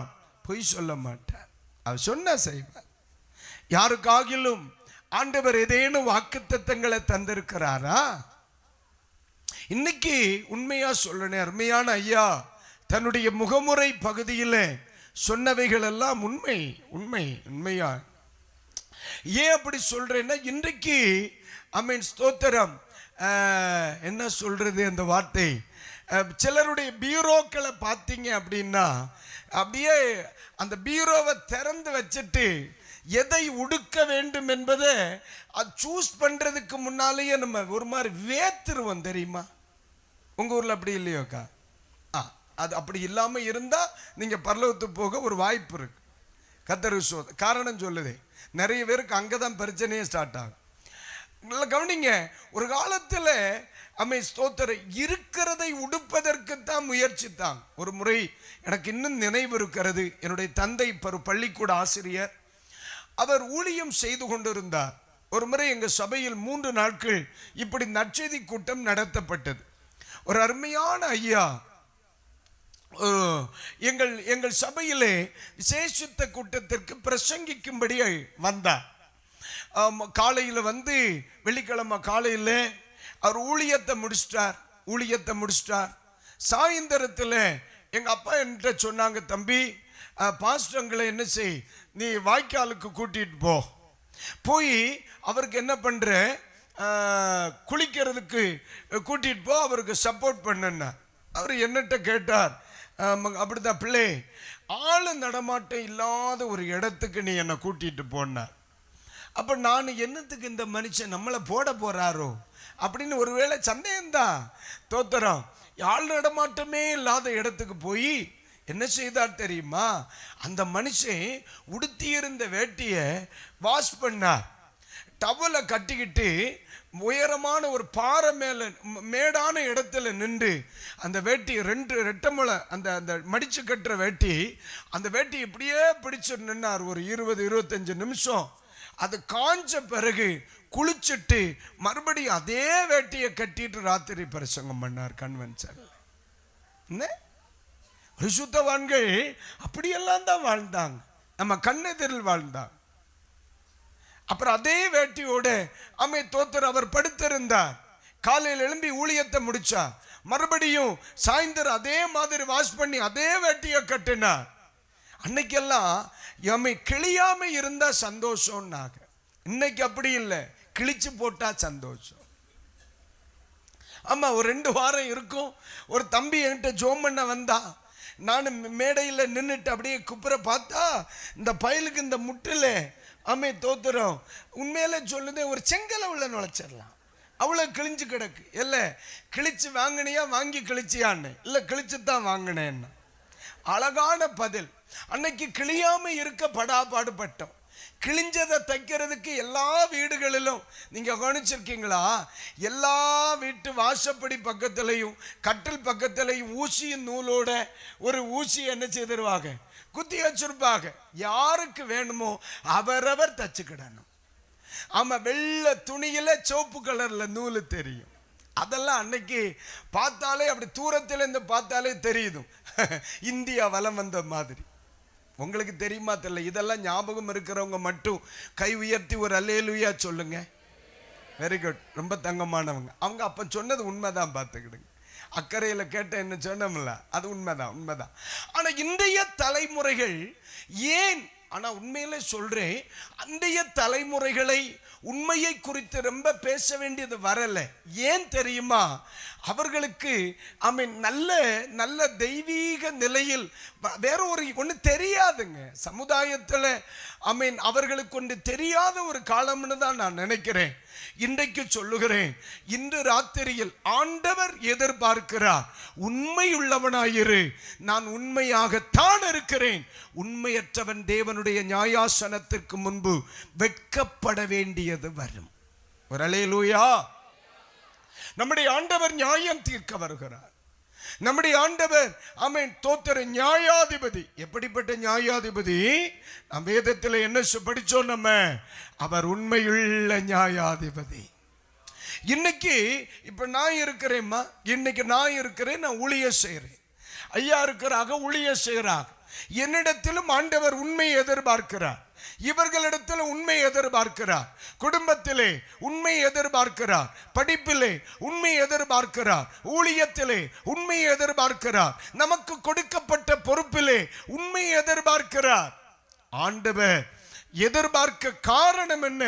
பொய் சொல்ல மாட்டார். அவர் சொன்ன செய்வார். யாருக்காகிலும் ஆண்டவர் ஏதேனும் வாக்குத்தத்தங்களை தந்திருக்கிறாரா? இன்னைக்கு உண்மையா சொல்லணும், அருமையான ஐயா தன்னுடைய முகமுறை பகுதியில் சொன்னவைகள் எல்லாம் உண்மை, உண்மை, உண்மையா. ஏன் அப்படி சொல்றேன்னா, இன்றைக்கு ஆமென் ஸ்தோத்திரம், என்ன சொல்றது அந்த வார்த்தை, சிலருடைய பீரோக்களை பார்த்தீங்க அப்படின்னா அப்படியே அந்த பீரோவை திறந்து வச்சுட்டு எதை உடுக்க வேண்டும் என்பதை அது சூஸ் பண்றதுக்கு முன்னாலேயே நம்ம ஒரு மாதிரி வேத்துருவோம் தெரியுமா? உங்க ஊர்ல அப்படி இல்லையோக்கா? அது அப்படி இல்லாம இருந்தா நீங்க பரலோகத்துக்கு போக ஒரு வாய்ப்பு இருக்கு. கர்த்தருக்கு காரணம் சொல்லுதே, நிறைய பேருக்கு அங்கதான் பிரச்சனையே ஸ்டார்ட் ஆகும். கவனிங்க, ஒரு காலத்தில் அம்மை ஸ்தோத்திர இருக்கிறதை உடுப்பதற்கு தான் முயற்சித்தான். ஒரு முறை எனக்கு இன்னும் நினைவு இருக்கிறது. என்னுடைய தந்தை பள்ளிக்கூட ஆசிரியர், அவர் ஊழியம் செய்து கொண்டிருந்தார். ஒரு முறை எங்கள் சபையில் 3 நாட்கள் இப்படி நற்செய்தி கூட்டம் நடத்தப்பட்டது. ஒரு அருமையான ஐயா எங்கள் சபையிலே விசேஷித்த கூட்டத்திற்கு பிரசங்கிக்கும்படி வந்தார். காலையில் வந்து வெள்ளிக்கிழமை காலையில் அவர் ஊழியத்தை முடிச்சிட்டார். சாயந்தரத்தில் எங்கள் அப்பா என்கிட்ட சொன்னாங்க, தம்பி பாஸ்டர்களை என்ன செய், நீ வாய்க்காலுக்கு கூட்டிகிட்டு போய் அவருக்கு என்ன பண்ணுற, குளிக்கிறதுக்கு கூட்டிகிட்டு போ, அவருக்கு சப்போர்ட் பண்ணுன்னா. அவர் என்னட்ட கேட்டார், அப்படிதான் பிள்ளை, ஆளு நடமாட்டம் இல்லாத ஒரு இடத்துக்கு நீ என்னை கூட்டிகிட்டு போனார். அப்போ நான் என்னத்துக்கு இந்த மனுஷன் நம்மளை போட போகிறாரோ அப்படின்னு ஒருவேளை சந்தேகம்தான். தோத்திரம், ஆள் நடமாட்டமே இல்லாத இடத்துக்கு போய் என்ன செய்தார் தெரியுமா? அந்த மனுஷன் உடுத்தியிருந்த வேட்டியை வாஷ் பண்ணார். டவலை கட்டிக்கிட்டு உயரமான ஒரு பாறை மேலே மேடான இடத்துல நின்று அந்த வேட்டி 2 ரெட்டமுளை அந்த மடிச்சு கட்டுற வேட்டி, அந்த வேட்டி இப்படியே பிடிச்சு நின்னார் ஒரு 20-25 நிமிஷம். அது காஞ்ச பிறகு குளிச்சுட்டு மறுபடியும் அதே வேட்டியை கட்டிட்டு ராத்திரி பிரசங்கம் பண்ணார் கன்வென்ஷன். பரிசுத்தவான்கள் அப்படியெல்லாம் தான் வாழ்ந்தாங்க, நம்ம கண்ணெதிரில் வாழ்ந்தாங்க. அப்புறம் அதே வேட்டியோட தோத்தர் அவர் படுத்திருந்தார். காலையில் எழும்பி ஊழியத்தை முடிச்சா, மறுபடியும் சாயந்தரம் அதே மாதிரி வாஷ் பண்ணி அதே வேட்டியை கட்டினார். அன்னைக்கெல்லாம் கிளியாம இருந்தா சந்தோஷம்னாங்க. இன்னைக்கு அப்படி இல்லை, கிழிச்சு போட்டா சந்தோஷம். ஆமா, ஒரு 2 வாரம் இருக்கும். ஒரு தம்பி என்கிட்ட ஜோம் பண்ண வந்தா, நான் மேடையில் நின்றுட்டு அப்படியே குப்புற பார்த்தா, இந்த பயலுக்கு இந்த முட்டில் தோத்துறோம் உண்மையில சொல்லுதே, ஒரு செங்கலை உள்ள நுழைச்சிடலாம், அவ்வளோ கிழிஞ்சு கிடக்கு. இல்லை கிழிச்சு வாங்கினியா, வாங்கி கிழிச்சியான்னு? இல்லை கிழிச்சு தான் வாங்கினேன்னா. அழகான பதில். அன்னைக்கு கிழியாம இருக்க படாபாடுபட்டோம். கிழிஞ்சதை தைக்கிறதுக்கு எல்லா வீடுகளிலும் நீங்க கவனிச்சிருக்கீங்களா, எல்லா வீட்டு வாசப்படி பக்கத்திலையும் கட்டில் பக்கத்திலையும் ஊசியின் நூலோட ஒரு ஊசி என்ன செய்திருவாங்க, குத்தி வச்சிருப்பாங்க. யாருக்கு வேணுமோ அவரவர் தச்சுக்கிடணும். ஆமா, வெள்ளை துணியில சிவப்பு கலர்ல நூல் தெரியும். அதெல்லாம் அன்னைக்கு பார்த்தாலே, அப்படி தூரத்துல இருந்து பார்த்தாலே தெரியுது இந்தியா வலம் வந்த மாதிரி. உங்களுக்கு தெரியுமா தெரியல? இதெல்லாம் ஞாபகம் இருக்கிறவங்க மட்டும் கை உயர்த்தி ஒரு அல்லேலூயா சொல்லுங்க. வெரி குட், ரொம்ப தங்கமானவங்க. அவங்க அப்ப சொன்னது உண்மைதான், பார்த்துக்கிடுங்க. அக்கறையில் கேட்ட என்ன சொன்னோம்ல, அது உண்மைதான், உண்மைதான். ஆனா இன்றைய தலைமுறைகள் ஏன், ஆனா உண்மையிலே சொல்றேன், அன்றைய தலைமுறைகளை உண்மையை குறித்து ரொம்ப பேச வேண்டியது வரல. ஏன் தெரியுமா? அவர்களுக்கு நல்ல நல்ல தெய்வீக நிலையில் வேற ஒரு ஒன்று தெரியாதுங்க. சமுதாயத்தில் அவர்களுக்கு ஒன்று தெரியாத ஒரு காலம்னு தான் நான் நினைக்கிறேன். இன்றைக்கு சொல்லுகிறேன், இன்று ராத்திரியில் ஆண்டவர் எதிர்பார்க்கிறார், உண்மையுள்ளவனாயிரு. நான் உண்மையாகத்தான் இருக்கிறேன். உண்மையற்றவன் தேவனுடைய நியாயாசனத்திற்கு முன்பு வெட்கப்பட வேண்டியது வரும். ஒரு அல்லேலூயா. நம்முடைய ஆண்டவர் நியாயம் தீர்க்க வருகிறார். நம்முடைய ஆண்டவர் தோத்தர நியாயாதிபதி. எப்படிப்பட்ட நியாயாதிபதி? நம் வேதத்தில் என்ன படிச்சோம் நம்ம? அவர் உண்மையுள்ள நியாயாதிபதி. இன்னைக்கு இப்ப நான் இருக்கிறேம்மா, இன்னைக்கு நான் இருக்கிறேன், நான் ஊழியம் செய்கிறேன். ஐயா இருக்கிறாங்க, ஊழியம் செய்கிறார். என்னிடத்திலும் ஆண்டவர் உண்மையை எதிர்பார்க்கிறார். இவர்களிடத்தில் உண்மை எதிர்பார்க்கிறார். குடும்பத்திலே உண்மை எதிர்பார்க்கிறார். படிப்பிலே உண்மை எதிர்பார்க்கிறார். ஊழியத்திலே உண்மை எதிர்பார்க்கிறார். நமக்கு கொடுக்கப்பட்ட பொறுப்பிலே உண்மை எதிர்பார்க்கிறார். ஆண்டவர் எதிர்பார்க்க காரணம் என்ன?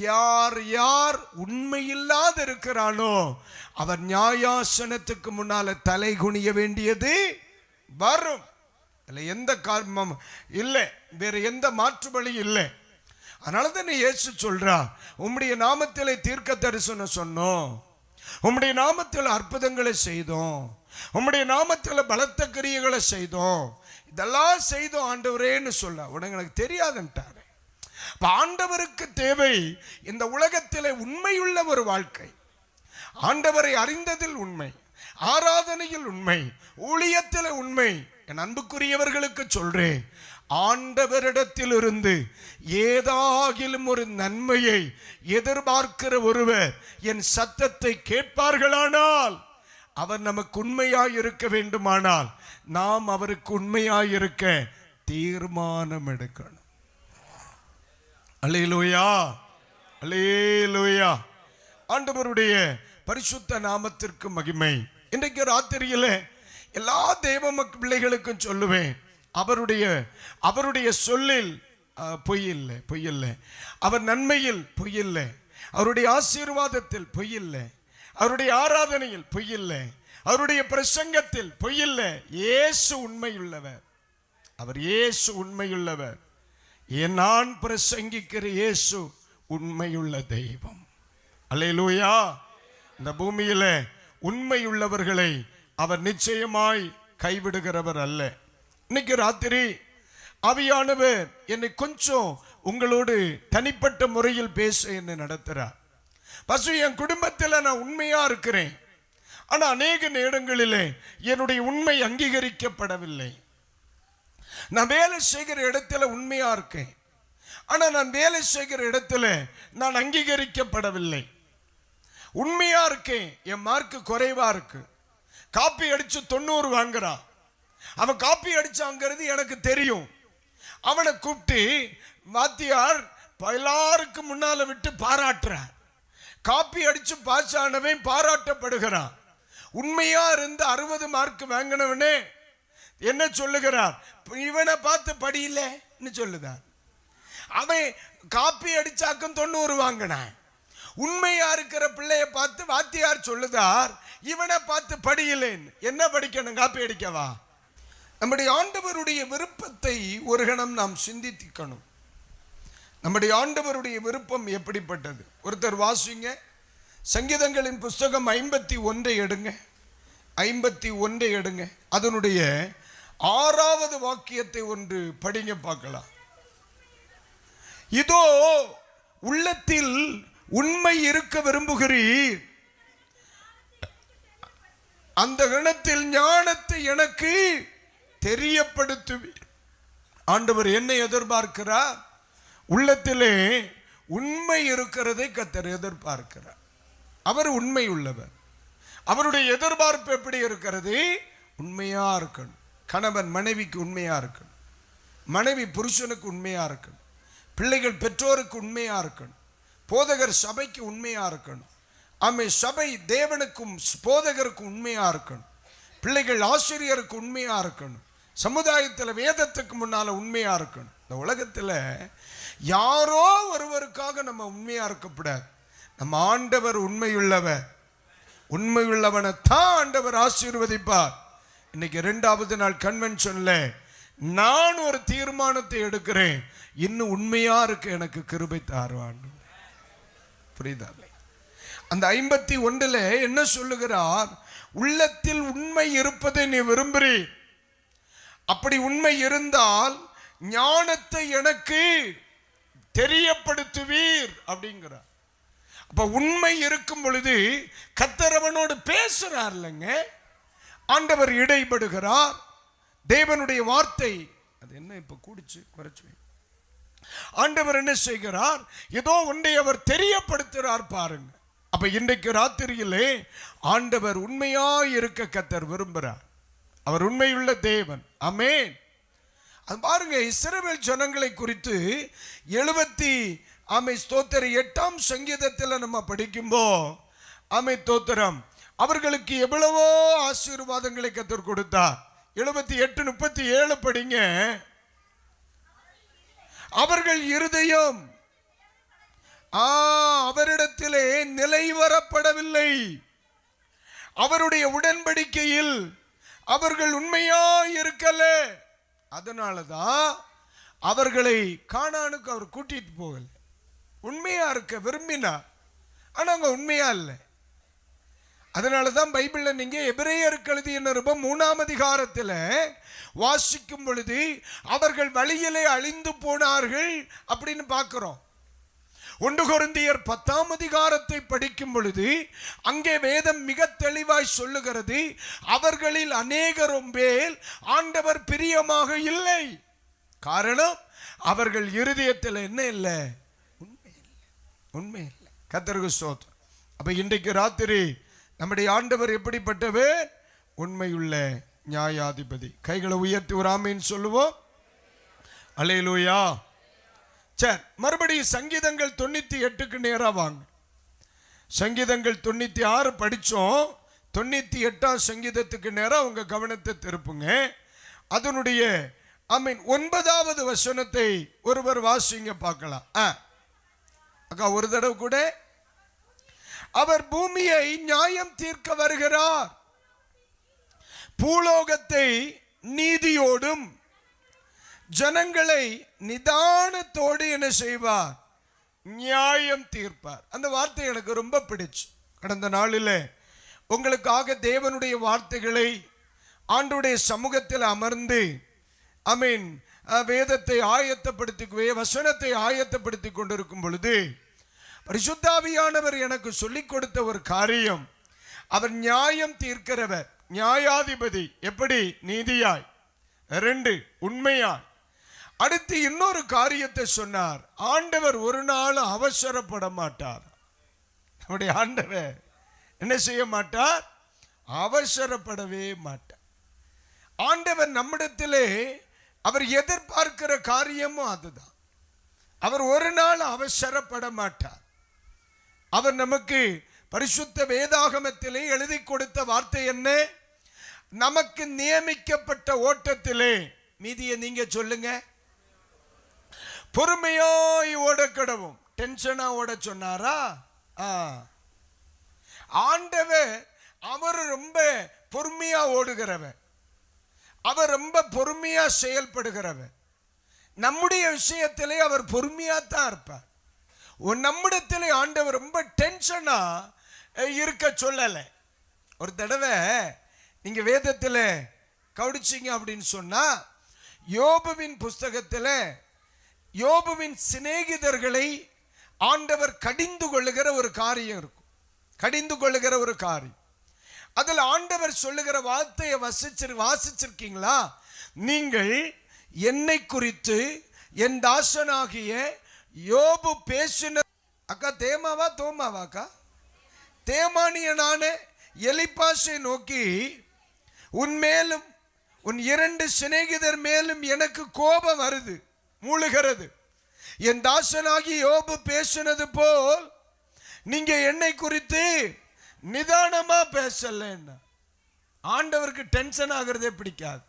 யார் யார் உண்மையில்லாத இருக்கிறானோ அவர் நியாயாசனத்துக்கு முன்னால தலை குனிய வேண்டியது வரும். எந்த காரணமும் இல்லை, வேற எந்த மாற்று வழி இல்லை. அதனால தான் இயேசு சொல்றா, உம்முடைய நாமத்திலே தீர்க்க தரிசனம் சொன்னோம், உம்முடைய நாமத்தில் அற்புதங்களை செய்தோம், உம்முடைய நாமத்தில் பலத்த கிரியைகளை செய்தோம், இதெல்லாம் செய்தோம் ஆண்டவரேன்னு சொல்ல. உடனே எனக்கு தெரியாதுன்ட்டாரு. ஆண்டவருக்கு தேவை இந்த உலகத்திலே உண்மையுள்ள ஒரு வாழ்க்கை. ஆண்டவரை அறிந்ததில் உண்மை, ஆராதனையில் உண்மை, ஊழியத்தில் உண்மை. என் அன்புக்குரியவர்களுக்கு சொல்றேன், ஆண்டவரிடத்திலிருந்து ஏதாகிலும் ஒரு நன்மையை எதிர்பார்க்கிற ஒருவர் என் சத்தத்தை கேட்பார்களானால் அவர் நமக்கு உண்மையாய் இருக்க வேண்டுமானால் நாம் அவருக்கு உண்மையாய் இருக்க தீர்மானம் எடுக்கணும். அல்லேலூயா, அல்லேலூயா. ஆண்டவருடைய பரிசுத்த நாமத்திற்கு மகிமை. இன்றைக்கு ராத்திரியிலே எல்லா தேவ பிள்ளைகளுக்கும் சொல்லுவேன், அவருடைய சொல்லில் பொய் இல்லை, பொய் இல்லை. அவர் நன்மையில் பொய் இல்லை, அவருடைய ஆசீர்வாதத்தில் பொய் இல்லை, அவருடைய ஆராதனையில் பொய் இல்லை, அவருடைய பிரசங்கத்தில் பொய் இல்லை. இயேசு உண்மையுள்ளவர், அவர் இயேசு உண்மையுள்ளவர். நான் பிரசங்கிக்கிற இயேசு உண்மையுள்ள தெய்வம். அல்லேலூயா. இந்த பூமியில உண்மையுள்ளவர்களை அவர் நிச்சயமாய் கைவிடுகிறவர் அல்ல. இன்னைக்கு ராத்திரி ஆவியானவர் என்னை கொஞ்சம் உங்களோடு தனிப்பட்ட முறையில் பேச என்னை நடத்துறார். பசு, என் குடும்பத்தில் நான் உண்மையா இருக்கிறேன், ஆனா அநேக நேரங்களிலே என்னுடைய உண்மை அங்கீகரிக்கப்படவில்லை. நான் வேலை செய்கிற இடத்துல உண்மையா இருக்கேன், ஆனா நான் வேலை செய்கிற இடத்துல நான் அங்கீகரிக்கப்படவில்லை. உண்மையா இருக்கேன், என் மார்க்கு குறைவா இருக்கு. காப்பி அடிச்சு 90 வாங்குறா, அவன் காப்பி அடிச்சாங்கிறது எனக்கு தெரியும். அவனை கூப்பிட்டு வாத்தியார் எல்லாருக்கும் முன்னால விட்டு பாராட்டுறார். காப்பி அடிச்சு பாஸ் ஆனவன் பாராட்டப்படுகிறான். உண்மையா இருந்து 60 மார்க் வாங்கினவனே என்ன சொல்லுகிறார்? இவனை பார்த்து படியில்லைன்னு சொல்லுதார். அவன் காப்பி அடிச்சாக்கும் 90 வாங்கினான். உண்மையா இருக்கிற பிள்ளைய பார்த்து வாத்தியார் சொல்லுதார், இவனை பார்த்து படியில்லைன்னு. என்ன படிக்கணும்? காப்பி அடிக்கவா? நம்முடைய ஆண்டவருடைய விருப்பத்தை ஒரு கணம் நாம் சிந்திக்கணும். நம்முடைய ஆண்டவருடைய விருப்பம் எப்படிப்பட்டது? ஒருத்தர் வாசிங்க, சங்கீதங்களின் புஸ்தகம் 51 எடுங்க. 51 எடுங்க. அதனுடைய 6வது வாக்கியத்தை ஒன்று படிங்க பார்க்கலாம். இதோ உள்ளத்தில் உண்மை இருக்க விரும்புகிறீர், அந்த கணத்தில் ஞானத்தை எனக்கு தெரியப்படுத்துவீர். ஆண்டவர் என்னை எதிர்பார்க்கிறார்? உள்ளத்திலே உண்மை இருக்கிறதை கர்த்தர் எதிர்பார்க்கிறார். அவர் உண்மை உள்ளவர். அவருடைய எதிர்பார்ப்பு எப்படி இருக்கிறது? உண்மையா இருக்கணும். கணவன் மனைவிக்கு உண்மையா இருக்கணும், மனைவி புருஷனுக்கு உண்மையா இருக்கணும், பிள்ளைகள் பெற்றோருக்கு உண்மையா இருக்கணும், போதகர் சபைக்கு உண்மையா இருக்கணும். ஆமே, சபை தேவனுக்கும் போதகருக்கும் உண்மையா இருக்கணும், பிள்ளைகள் ஆசிரியருக்கு உண்மையா இருக்கணும், சமுதாயத்தில் வேதத்துக்கு முன்னால உண்மையா இருக்கணும். இந்த உலகத்தில் யாரோ ஒருவருக்காக நம்ம உண்மையா இருக்கக்கூடாது. நம்ம ஆண்டவர் உண்மையுள்ளவர். உண்மையுள்ளவனை தான் ஆண்டவர் ஆசீர்வதிப்பார். இன்னைக்கு 2வது நாள் கன்வென்ஷன்ல நான் ஒரு தீர்மானத்தை எடுக்கிறேன், இன்னும் உண்மையா இருக்க எனக்கு கிருபை தாருவான். புரியுதா? அந்த 51ல என்ன சொல்லுகிறார்? உள்ளத்தில் உண்மை இருப்பதை நீ விரும்புறீ, அப்படி உண்மை இருந்தால் ஞானத்தை எனக்கு தெரியப்படுத்துவீர் அப்படிங்கிறார். அப்ப உண்மை இருக்கும் பொழுது கர்த்தர் அவனோடு பேசுறார் இல்லைங்க, ஆண்டவர் இடைபடுகிறார். தேவனுடைய வார்த்தை அது என்ன இப்ப கூடிச்சு குறைச்சு, ஆண்டவர் என்ன செய்கிறார்? ஏதோ ஒன்றை அவர் தெரியப்படுத்துறார் பாருங்க. அப்ப இன்றைக்கு ராத்திரியிலே ஆண்டவர் உண்மையாய் இருக்க கர்த்தர் விரும்புகிறார். அவர் உண்மையுள்ள தேவன். ஆமென். அது பாருங்க, இஸ்ரவேல் ஜனங்களை குறித்து 8ஆம் சங்கீதத்தில் நம்ம படிக்கும்போ ஆமை தோத்திரம், அவர்களுக்கு எவ்வளவோ ஆசீர்வாதங்களை கர்த்தர் கொடுத்தார். 78:37 படிங்க. அவர்கள் இருதயம் அவரிடத்திலே நிலைவரப்படவில்லை, அவருடைய உடன்படிக்கையில் அவர்கள் உண்மையாய் இருக்கல. அதனாலதான் அவர்களை கானானுக்கு அவர் கூட்டிட்டு போகல. உண்மையா இருக்க விரும்பினா, ஆனா அவங்க உண்மையா இல்லை. அதனாலதான் பைபிள்ல நீங்க எபிரேயருக்கு எழுதிய நிருபம் 3ஆம் அதிகாரத்தில் வாசிக்கும் பொழுது அவர்கள் வழியிலே அழிந்து போனார்கள் அப்படின்னு பார்க்கிறோம். 1 கொரிந்தியர் 10ஆம் அதிகாரத்தை படிக்கும் பொழுது அங்கே வேதம் மிக தெளிவாய் சொல்லுகிறது, அவர்களில் அநேகரும் மேல் ஆண்டவர் பிரியமாக இல்லை. காரணம், அவர்கள் இருதயத்தில் என்ன இல்லை? உண்மை இல்லை. உண்மை இல்லை. கர்த்தருக்கு ஸ்தோத்திரம். அப்ப இன்றைக்கு ராத்திரி நம்முடைய ஆண்டவர் எப்படிப்பட்டவர்? உண்மையுள்ள நியாயாதிபதி. கைகளை உயர்த்தி ஒரு ஆமீன் சொல்லுவோம். அல்லேலூயா. சரி, மறுபடியும் சங்கீதங்கள் 98க்கு நேரா வாங்க. சங்கீதங்கள் 96 படிச்சோம். 98ஆம் சங்கீதத்துக்கு நேரா உங்க கவனத்தை திருப்புங்க. அதனுடைய 9வது வசனத்தை ஒருவர் வாசிங்க பார்க்கலாம். அக்கா ஒரு தடவை கூட. அவர் பூமியை நியாயம் தீர்க்க வருகிறார், பூலோகத்தை நீதியோடும் ஜனங்களை நிதானத்தோடு என்ன செய்வார்? நியாயம் தீர்ப்பார். அந்த வார்த்தை எனக்கு ரொம்ப பிடிச்சு. கடந்த நாளில் உங்களுக்காக தேவனுடைய வார்த்தைகளை ஆண்டவருடைய சமூகத்தில் அமர்ந்து ஆமென் வேதத்தை ஆயத்தப்படுத்தி வசனத்தை ஆயத்தப்படுத்தி கொண்டிருக்கும் பொழுது பரிசுத்த ஆவியானவர் எனக்கு சொல்லிக் கொடுத்த ஒரு காரியம், அவர் நியாயம் தீர்க்கிறவர், நியாயாதிபதி. எப்படி? நீதியாய். 2 உண்மையாய். அடுத்து இன்னொரு காரியத்தை சொன்னார், ஆண்டவர் ஒரு நாள் அவசரப்பட மாட்டார். நம்முடைய ஆண்டவர் என்ன செய்ய மாட்டார்? அவசரப்படவே மாட்டார். ஆண்டவர் நம்மிடத்திலே அவர் எதிர்பார்க்கிற காரியமும் அதுதான். அவர் ஒரு நாள் அவசரப்பட மாட்டார். அவர் நமக்கு பரிசுத்த வேதாகமத்திலே எழுதி கொடுத்த வார்த்தை என்ன? நமக்கு நியமிக்கப்பட்ட ஓட்டத்திலே, மீதியை நீங்க சொல்லுங்க, பொறுமையாய் ஓட கடவும். டென்ஷனா ஓட சொன்னாரா? ஆண்டவர் அவர் ரொம்ப பொறுமையா ஓடுகிறவர், அவர் ரொம்ப பொறுமையா செயல்படுகிறவர். நம்முடைய விஷயத்திலே அவர் பொறுமையா தான் இருப்பார். நம்மிடத்திலே ஆண்டவர் ரொம்ப டென்ஷனா இருக்க சொல்லலை. ஒரு தடவை நீங்க வேதத்தில் கவனிச்சிங்க அப்படின்னு சொன்னா, யோபுவின் புஸ்தகத்தில் யோபுவின் சிநேகிதர்களை ஆண்டவர் கடிந்து கொள்ளுகிற ஒரு காரியம் இருக்கும். கடிந்து கொள்ளுகிற ஒரு காரியம். அதில் ஆண்டவர் சொல்லுகிற வார்த்தையை வாசிச்சிருக்கீங்களா? நீங்கள் என்னை குறித்து என் தாசனாகிய யோபு பேசின, அக்கா தேமாவா தோமாவாக்கா, தேமானியனான எலிப்பாசை நோக்கி, உன் மேலும் உன் 2 சிநேகிதர் மேலும் எனக்கு கோபம் வருது, மூழுகிறது. என் தாசனாகி யோபு பேசினது போல் நீங்க என்னை குறித்து நிதானமா பேசலன்னா. ஆண்டவருக்கு டென்ஷன் ஆகிறதே பிடிக்காது.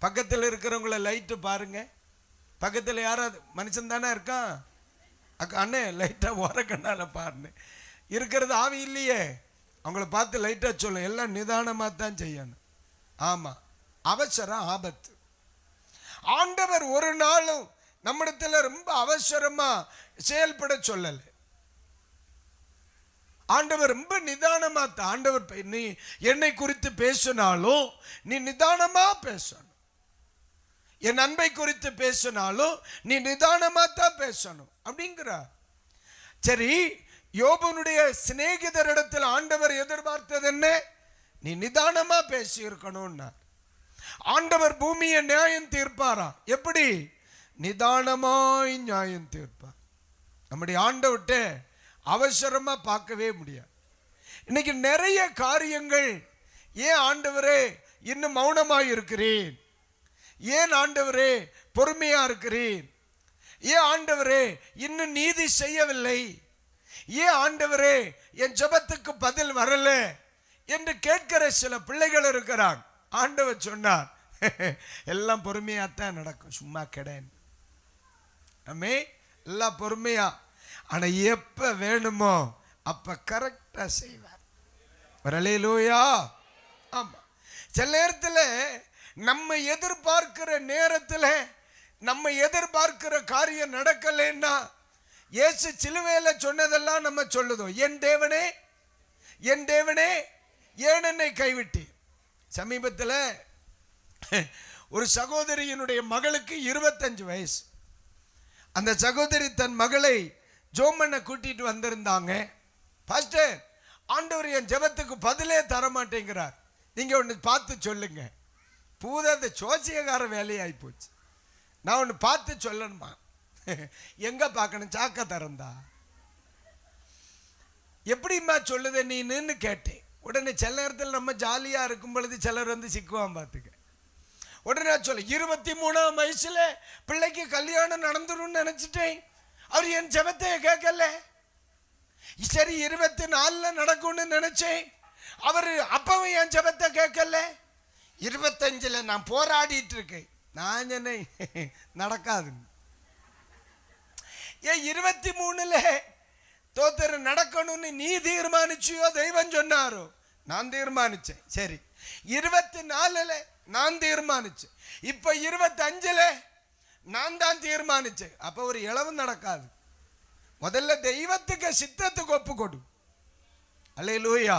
பக்கத்தில் இருக்கிறவங்கள லைட்டு பாருங்க. பக்கத்தில் யாராவது மனுஷன் தானே இருக்கான், அக்கா அண்ணே லைட்டா ஓரக்கண்ணால பாருங்க. இருக்கிறது ஆவி இல்லையே, அவங்கள பார்த்து லைட்டா சொல்லும், எல்லாம் நிதானமா தான் செய்யணும். ஆமா, அவசரம் ஆபத்து. ஆண்டவர் ஒரு நாளும் நம்மிடத்துல ரொம்ப அவசரமா செயல்பட சொல்லல. ஆண்டவர் ரொம்ப நிதானமா தான். ஆண்டவர் நீ என்னை குறித்து பேசினாலும் நீ நிதானமா பேசணும். என் அன்பை குறித்து பேசினாலும் நீ நிதானமா தான் பேசணும் அப்படிங்கிறார். சரி, யோபுனுடைய சிநேகிதரிடத்தில் ஆண்டவர் எதிர்பார்த்தது என்ன? நீ நிதானமா பேசி இருக்கணும்னார். ஆண்டவர் பூமியை நியாயம் தீர்ப்பாரா? எப்படி? நிதானமாய் நியாயம் தீர்ப்பார். நம்முடைய ஆண்டவர்கிட்ட அவசரமா பார்க்கவே முடியாது. இன்னைக்கு நிறைய காரியங்கள், ஏன் ஆண்டவரே இன்னும் மௌனமாய் இருக்கிறேன், ஏன் ஆண்டவரே பொறுமையா இருக்கிறேன், ஏன் ஆண்டவரே இன்னும் நீதி செய்யவில்லை, ஏன் ஆண்டவரே என் ஜெபத்துக்கு பதில் வரல என்று கேட்கிற சில பிள்ளைகள் இருக்கிறான். ஆண்டவர் சொன்னார், எல்லாம் பொறுமையாத்தான் நடக்கும், சும்மா கிடையாது. அம்மே எல்லாம் பொறுமையா, ஆனா எப்ப வேணுமோ அப்ப கரெக்டா செய்வார். அல்லேலூயா. ஆமா, சில நேரத்தில் நம்ம எதிர்பார்க்கிற நேரத்தில் நம்ம எதிர்பார்க்கிற காரியம் நடக்கலைன்னா, இயேசு சிலுவையில் சொன்னதெல்லாம் நம்ம சொல்லுதோ, என் தேவனே என் தேவனே ஏன் என்னை கைவிட்டி. சமீபத்தில் ஒரு சகோதரியினுடைய மகளுக்கு 25 வயசு. அந்த சகோதரி தன் மகளை ஜோமனை கூட்டிட்டு வந்திருந்தாங்க. பாஸ்டர், ஆண்டவர் என் ஜெபத்துக்கு பதிலே தர மாட்டேங்கிறார், நீங்க ஒன்று பார்த்து சொல்லுங்க. பூத அந்த சோசியக்கார வேலையாகி போச்சு. நான் ஒன்று பார்த்து சொல்லணுமா? எங்க பார்க்கணும்? சாக்க தரந்தா எப்படிம்மா சொல்லுத நீன்னு கேட்டேன். உடனே சில நேரத்தில் நம்ம ஜாலியா இருக்கும் பொழுது சிலர் வந்து சிக்குவான் பார்த்துக்க. உடனே சொல்ல, 23ஆம் வயசுல பிள்ளைக்கு கல்யாணம் நடந்துடும் நினைச்சிட்டேன், அவர் என் ஜெபத்தை கேட்கல. சரி 24ல நடக்கும்னு நினைச்சேன், அவர் அப்பவும் என் ஜெபத்தை கேட்கல. 25ல நான் போராடிட்டு இருக்கேன். நான் என்ன நடக்காது. ஏன் 23ல தோத்தர நடக்கணும்னு நீ தீர்மானிச்சியோ தெய்வம் சொன்னாரோ? நான் தீர்மானிச்சேன். சரி, 24ல நான் தீர்மானிச்சேன். இப்ப 25ல நான் தான் தீர்மானிச்சேன். அப்ப ஒரு இளவும் நடக்காது. முதல்ல தெய்வத்துக்கு சித்தத்துக்கு ஒப்பு கொடு. அல்லேலூயா.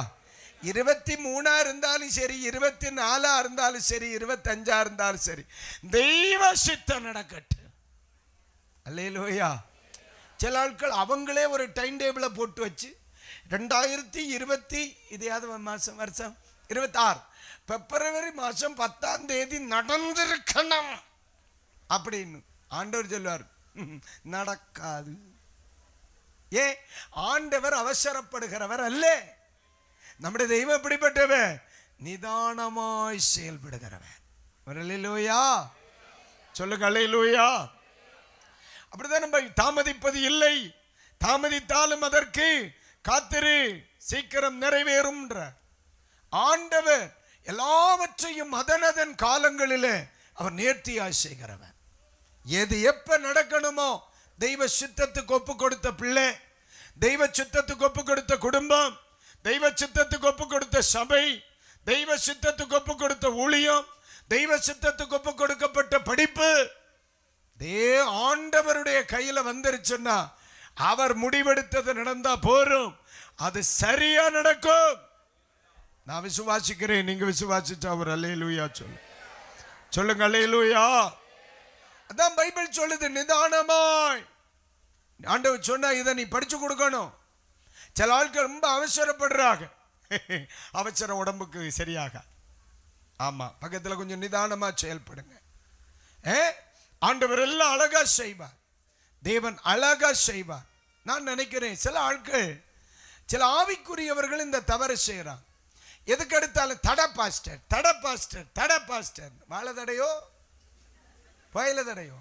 23 இருந்தாலும் சரி, 24 இருந்தாலும் சரி, 25 இருந்தாலும் சரி, தெய்வ சித்தம் நடக்கட்டு. அல்லேலூயா. சில ஆட்கள் அவங்களே ஒரு டைம் டேபிளை போட்டு வச்சு 2020 இதையாவது வருஷம் 26 பிப்ரவரி மாதம் 10ஆம் தேதி நடந்திருக்கணும் அப்படின்னு ஆண்டவர் சொல்லுவார். நடக்காது. ஏ, ஆண்டவர் அவசரப்படுகிறவர் அல்ல. நம்முடைய தெய்வம் எப்படிப்பட்டவர்? நிதானமாய் செயல்படுகிறவர். அல்லேலூயா சொல்லுங்க, அல்லேலூயா. அப்படிதான் நம்ம தாமதிப்பது இல்லை, தாமதித்தாலும் அதற்கு காத்திரு, சீக்கிரம் நிறைவேறும். ஆண்டவர் எல்லாவற்றையும் அதனதன் காலங்களிலே அவர் நேர்த்தியாய் செய்கிறவர். எது எப்ப நடக்கணுமோ, தெய்வ சித்தத்துக்கு ஒப்பு கொடுத்த பிள்ளை, தெய்வ சித்தத்துக்கு ஒப்பு கொடுத்த குடும்பம், தெய்வ சித்தத்துக்கு ஒப்பு கொடுத்த சபை, தெய்வ சித்தத்துக்கு ஒப்பு கொடுத்த ஊழியம், தெய்வ சித்தத்துக்கு ஒப்பு கொடுக்கப்பட்ட படிப்பு ஆண்டவருடைய கையில வந்துருச்சுன்னா அவர் முடிவெடுத்தது நடந்தா போரும், அது சரியா நடக்கும். நான் விசுவாசிக்கிறேன், நீங்க விசுவாசிச்சா அவர் அல்லேலூயா சொல்லுங்க, அல்லேலூயா. அதான் பைபிள் சொல்லுது, நிதானமாய். ஆண்டவர் சொன்னா இதை நீ படிச்சு கொடுக்கணும். சில ஆட்கள் ரொம்ப அவசரப்படுறாங்க, அவசர உடம்புக்கு சரியாக. ஆமா, பக்கத்தில் கொஞ்சம் நிதானமா செயல்படுங்க. ஆண்டவர் எல்லாம் அழகா செய்வார், தேவன் அழகா செய்வார். நான் நினைக்கிறேன் சில ஆட்கள், சில ஆவிக்குரியவர்கள் இந்த தவறு செய்யறாங்க. எதுக்கு எடுத்தாலும் தட பாஸ்டர், தட பாஸ்டர், தட பாஸ்டர். வாழ தடையோ வயல தடையோ?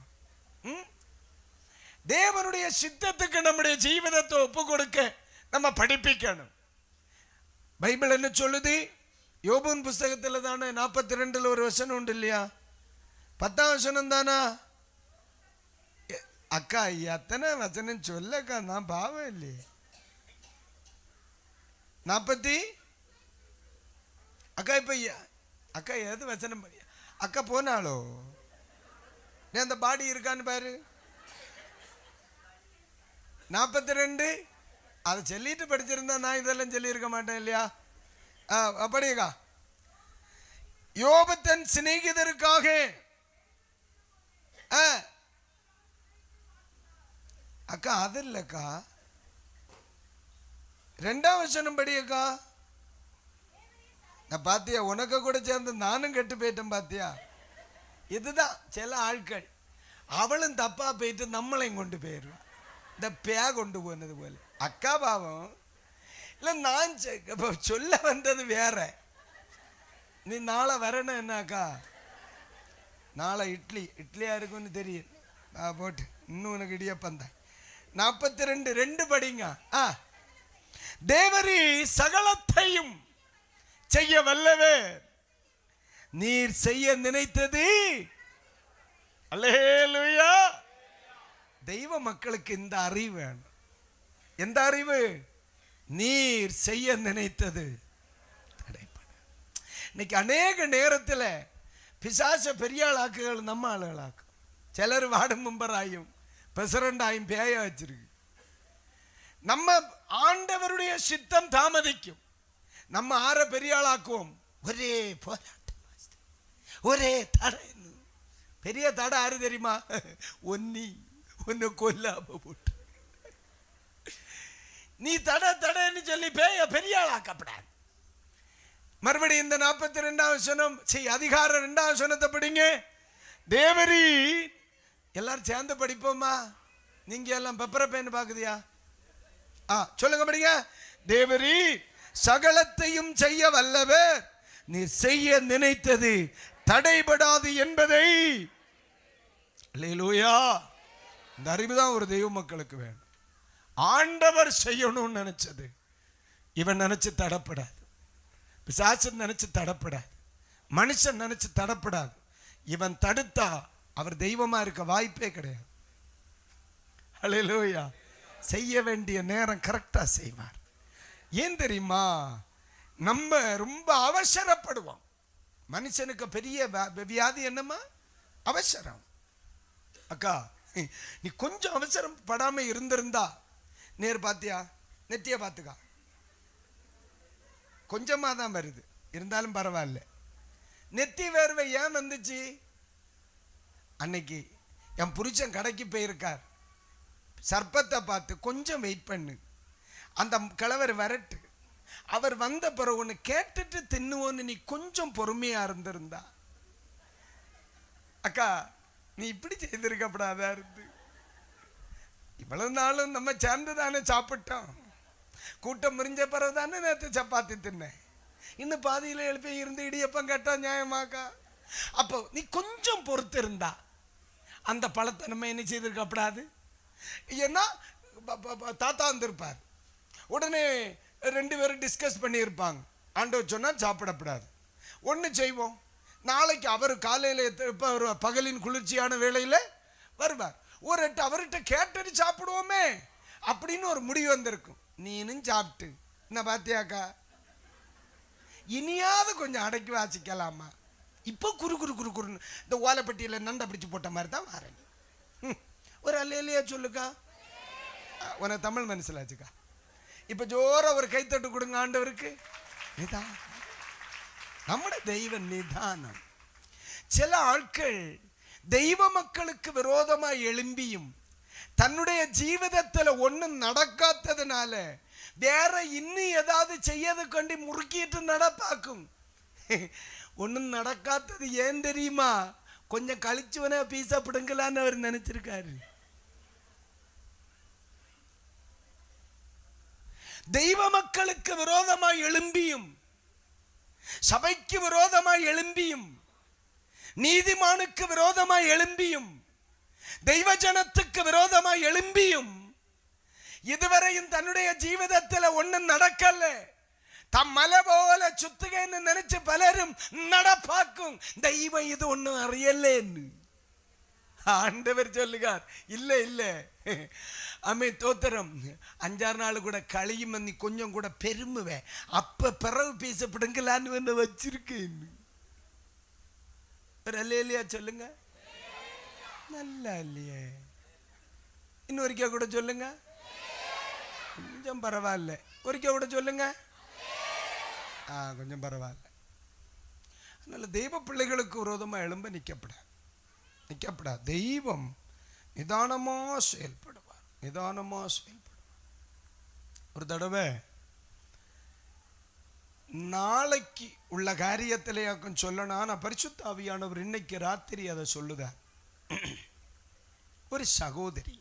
தேவனுடைய சித்தத்துக்கு நம்முடைய ஜீவிதத்தை ஒப்பு கொடுக்க நம்ம படிப்பிக்கணும். பைபிள் என்ன சொல்லுது? யோபுவின் புஸ்தகத்தில் தானே 42 ஒரு வசனம் உண்டு இல்லையா? 10ஆம் வசனம் தானா? அக்கா எத்தனை வசனம் சொல்லக்கா, நான் பாவம் இல்லையே. 40 அக்கா இப்ப அக்கா எது வசனம் அக்கா போனாலோ? நீ அந்த பாடி இருக்கான்னு பாரு. 42 அதை சொல்லிட்டு படிச்சிருந்தா நான் இதெல்லாம் சொல்லி இருக்க மாட்டேன் இல்லையா? அப்படியேக்கா, யோபு தன் சிநேகிதருக்காக அக்கா அது இல்லக்கா, 2ஆம் வசனம் படியக்கா. நான் பாத்தியா, உனக்கு கூட சேர்ந்து நானும் கெட்டு போயிட்டேன் பாத்தியா. இதுதான் சில ஆட்கள், அவளும் தப்பா போயிட்டு நம்மளையும் கொண்டு போயிடுவான், இந்த பே கொண்டு போனது போல. அக்கா பாவம் இல்லை, நான் சொல்ல வந்தது வேற. நீ நாளை வரணும் என்னக்கா, நாளை இட்லியா இருக்குன்னு தெரியும் போட்டு, இன்னும் உனக்கு இடியப்பம் தான். 42 படிங்க. தேவரீ சகலத்தையும் செய்ய வல்லவே, நீர் செய்ய நினைத்தது. அல்லேலூயா. தெய்வ மக்களுக்கு இந்த அறிவு வேணும். எந்த அறிவு? நீர் செய்ய நினைத்தது தடைப்பட. இன்னைக்கு அநேக நேரத்தில் பிசாச பெரிய ஆளாக்குகள் நம்ம ஆளுகளாக்கும். சிலர் வார்டு மெம்பர் ஆயும் பிரசிடண்ட் ஆயும் பேய வச்சிருக்கு. நம்ம ஆண்டவருடைய சித்தம் தாமதிக்கும், நம்ம ஆற பெரிய ஆளாக்குவோம். ஒரே போராட்டம், ஒரே தடை. பெரிய தடை ஆறு தெரியுமா? ஒன்னு கொல்லாம போட்டு நீ தடைன்னு சொல்லி பெரிய ஆளாக்கப்படாது. மறுபடியும் இந்த 42ஆம் வசனம், அதிகாரம் 2ஆம் வசனத்தை படிங்க. தேவரீ, எல்லாரும் சேர்ந்து படிப்போமா? நீங்க எல்லாம் பெப்பர பேன் பாக்குதியா? சொல்லுங்க படிங்க. தேவரீ சகலத்தையும் செய்ய வல்லவர், நீ செய்ய நினைத்தது தடைபடாது என்பதை. அல்லேலூயா. இந்த அறிவுதான் ஒரு தெய்வ மக்களுக்கு வேணும். ஆண்டவர் செய்யணும்னு நினைச்சது இவன் நினைச்சு தடப்படாது, பிசாசு நினைச்சு தடப்படாது, மனுஷன் நினைச்சு தடப்படாது. இவன் தடுத்தா அவர் தெய்வமா இருக்க வாய்ப்பே கிடையாது. அல்லேலூயா. செய்ய வேண்டிய நேரம் கரெக்டா செய்வார். ஏன் தெரியுமா? நம்ம ரொம்ப அவசரப்படுவோம். மனுஷனுக்கு பெரிய வியாதி என்னமா? அவசரம். அக்கா, நீ கொஞ்சம் அவசரம் படாம இருந்திருந்தா, நேர் பாத்தியா, நெத்திய பாத்துக்கா, கொஞ்சமா தான் வருது, இருந்தாலும் பரவாயில்ல. நெத்தி வேர்வை ஏன் வந்துச்சு? அன்னைக்கு என் புருஷன் கடைக்கு போயிருக்கார், சர்ப்பத்தை பார்த்து கொஞ்சம் வெயிட் பண்ணு, அந்த கிழவர் வரட்டு, அவர் வந்த பிறகு ஒன்று கேட்டுட்டு தின்னுவோன்னு நீ கொஞ்சம் பொறுமையா இருந்திருந்தா, அக்கா நீ இப்படி செய்திருக்கப்படாதா இருந்து. இவ்வளவு நாளும் நம்ம சேர்ந்து தானே சாப்பிட்டோம், கூட்டம் முறிஞ்ச பிறகு தானே நேற்று சப்பாத்தி தின்னேன், இன்னும் பாதியில் எழுப்பி இருந்து இடியப்பம் கேட்டா நியாயமாக்கா? அப்போ நீ கொஞ்சம் பொறுத்து இருந்தா அந்த பழத்தை நம்ம என்ன செய்திருக்கப்படாது. ஏன்னா தாத்தா வந்திருப்பார், உடனே 2 பேரும் டிஸ்கஸ் பண்ணியிருப்பாங்க. ஆண்டவர் சொன்னால் சாப்பிடப்படாது. ஒன்று செய்வோம், நாளைக்கு அவர் காலையில் இப்போ வருவார், பகலின் குளிர்ச்சியான வேளையில் வருவார், ஒரு 8 அவர்கிட்ட கேட்டுட்டு சாப்பிடுவோமே அப்படின்னு ஒரு முடிவு வந்திருக்கும். நீனும் சாப்பிட்டு என்ன பார்த்தியாக்கா, இனியாவது கொஞ்சம் அடக்கி வாசிக்கலாமா, இப்போ குறு குறு குறு குறுன்னு இந்த ஓலைப்பட்டியில் நண்டை பிடிச்சி போட்ட மாதிரி தான் வரேன். ஒரு அல்லையா சொல்லுக்கா, உனக்கு தமிழ் மனசிலாச்சுக்கா. இப்போ ஜோர ஒரு கைத்தட்டு கொடுங்க ஆண்டவருக்கு. நிதானம், நம்முடைய தெய்வ நிதானம். சில ஆட்கள் தெய்வ மக்களுக்கு விரோதமாக எழும்பியும் தன்னுடைய ஜீவிதத்தில் ஒன்றும் நடக்காததுனால வேற இன்னும் ஏதாவது செய்யது கொண்டு முறுக்கிட்டு நடப்பாக்கும். ஒன்றும் நடக்காதது ஏன் தெரியுமா, கொஞ்சம் கழிச்சுவன பீஸா பிடுங்கலான்னு அவர் நினைச்சிருக்காரு. தெய்வ மக்களுக்கு விரோதமாய் எழும்பியும், சபைக்கு விரோதமாய் எழும்பியும், நீதிமானுக்கு விரோதமாய் எழும்பியும், தெய்வ ஜனத்துக்கு விரோதமாய் எழும்பியும் இதுவரையும் தன்னுடைய ஜீவிதத்தில் ஒன்றும் நடக்கல, தம் மலை போல சுத்துகன்னு நினைச்சு பலரும் நடப்பாக்கும். தெய்வம் இது ஒன்றும் அறியலேன்னு ஆண்டவர் சொல்லுகார். இல்லை இல்லை அம்மே தோத்திரம், 5-6 நாள் கூட கழியும், நீ கொஞ்சம் கூட பெருமுவேன், அப்ப பிறகு பேசப்படுங்களான்னு வந்து வச்சிருக்கேன். இல்லையா சொல்லுங்க, நல்லா இல்லையே, இன்னொருக்கா கூட சொல்லுங்க, கொஞ்சம் பரவாயில்ல, ஒருக்கா கூட சொல்லுங்க, கொஞ்சம் பரவாயில்ல. அதனால தெய்வ பிள்ளைகளுக்கு விரோதமாக எழும்ப நிற்கப்படாது. தெய்வம் நிதானமாக செயல்படுவார், நிதானமாக செயல்படுவார். ஒரு தடவை நாளைக்கு உள்ள காரியத்திலேயாக்கும் சொல்லணும், நான் பரிசுத்த ஆவியானவர் இன்னைக்கு ராத்திரி அதை சொல்லுதார். ஒரு சகோதரி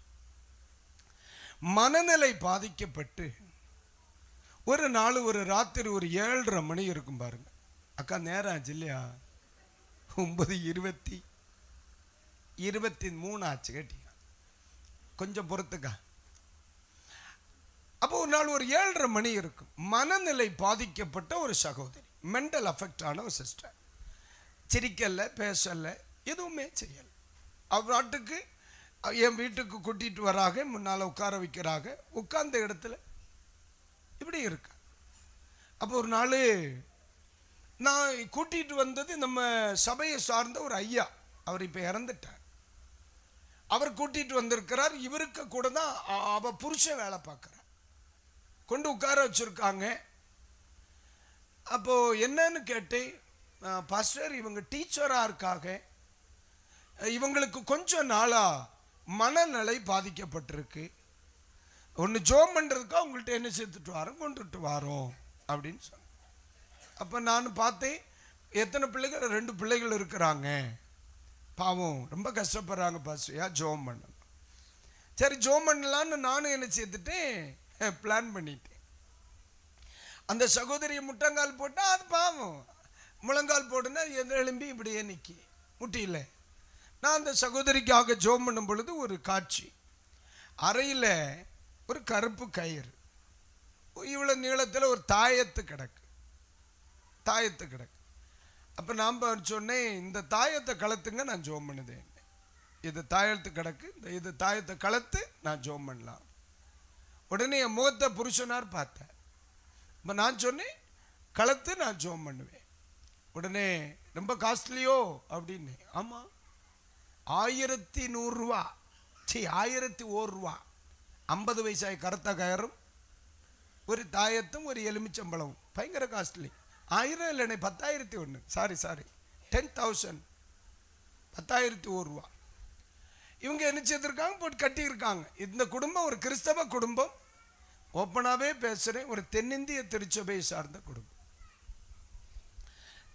மனநிலை பாதிக்கப்பட்டு ஒரு நாள் ஒரு ராத்திரி ஒரு 7:30 மணி இருக்கும் பாருங்க அக்கா, நேரம் ஆச்சு இல்லையா, 9:23 ஆச்சு கேட்டீங்க, கொஞ்சம் பொறுத்துக்கா. அப்போ ஒரு நாள் ஒரு 7:30 மணி இருக்கும். மனநிலை பாதிக்கப்பட்ட ஒரு சகோதரி, மென்டல் அஃபெக்ட் ஆன ஒரு சிஸ்டர், சிரிக்கல, பேசல, எதுவுமே செய்யல. அவர் நாட்டுக்கு என் வீட்டுக்கு கூட்டிட்டு வராக, முன்னால் உட்கார வைக்கிறாங்க, உட்கார்ந்த இடத்துல இப்படி இருக்க. அப்போ ஒரு நாள் நான் கூட்டிட்டு வந்தது நம்ம சபையை சார்ந்த ஒரு ஐயா, அவர் இப்போ இறந்துட்டார். அவர் கூட்டிட்டு வந்திருக்கிறார். இவருக்கு கூட தான் அவ புருஷன் வேலை பார்க்குறார். கொண்டு உட்கார வச்சிருக்காங்க. அப்போ என்னன்னு கேட்டேன், பாஸ்டர் இவங்க டீச்சராக இருக்காங்க, இவங்களுக்கு கொஞ்சம் நாளா மனநிலை பாதிக்கப்பட்டிருக்கு, ஒன்று ஜோம் பண்ணுறதுக்கா உங்கள்கிட்ட என்ன சேர்த்துட்டு வரோம், கொண்டுட்டு வரோம் அப்படின்னு சொன்னேன். அப்போ நான் பார்த்தேன், எத்தனை பிள்ளைகள், 2 பிள்ளைகள் இருக்கிறாங்க, பாவம் ரொம்ப கஷ்டப்படுறாங்க பாஸ்டர்யா, ஜோம் பண்ணணும். சரி ஜோம் பண்ணலான்னு நானும் என்ன சேர்த்துட்டேன், பிளான் பண்ணிட்டேன். அந்த சகோதரியை முட்டங்கால் போட்டால் அது பாவம், முழங்கால் போட்டுன்னா எழும்பி இப்படியே நிற்கி முட்டியில். நான் அந்த சகோதரிக்காக ஜோம் பண்ணும் பொழுது ஒரு காட்சி, அறையில் ஒரு கருப்பு கயிறு, இவ்வளோ நீளத்தில் ஒரு தாயத்து கிடக்கு. அப்போ நான் சொன்னேன், இந்த தாயத்தை கலத்துங்க, நான் ஜோம் பண்ணுதேன். இது தாயத்து கிடக்கு, இது தாயத்தை கலத்து நான் ஜோம் பண்ணலாம். உடனே என் முகத்தை புருஷனார் பார்த்தேன். இப்போ நான் சொன்னேன், கலத்து நான் ஜோம் பண்ணுவேன். உடனே ரொம்ப காஸ்ட்லியோ அப்படின்னு. ஆமாம், 1100 ரூபா, 1001 ரூபா, 50 வயசாய் கருத்த கயரும் ஒரு தாயத்தும் ஒரு எலுமிச்சம்பளவும், பயங்கர காஸ்ட்லி. 1000 இல்லைண்ணே, 10,001, சாரி 10,000, 10,001 ரூபா. இவங்க என்ன செய்திருக்காங்க, போட்டு கட்டியிருக்காங்க. இந்த குடும்பம் ஒரு கிறிஸ்தவ குடும்பம், ஓப்பனாகவே பேசுகிறேன், ஒரு தென்னிந்திய திருச்சபையை சார்ந்த குடும்பம்.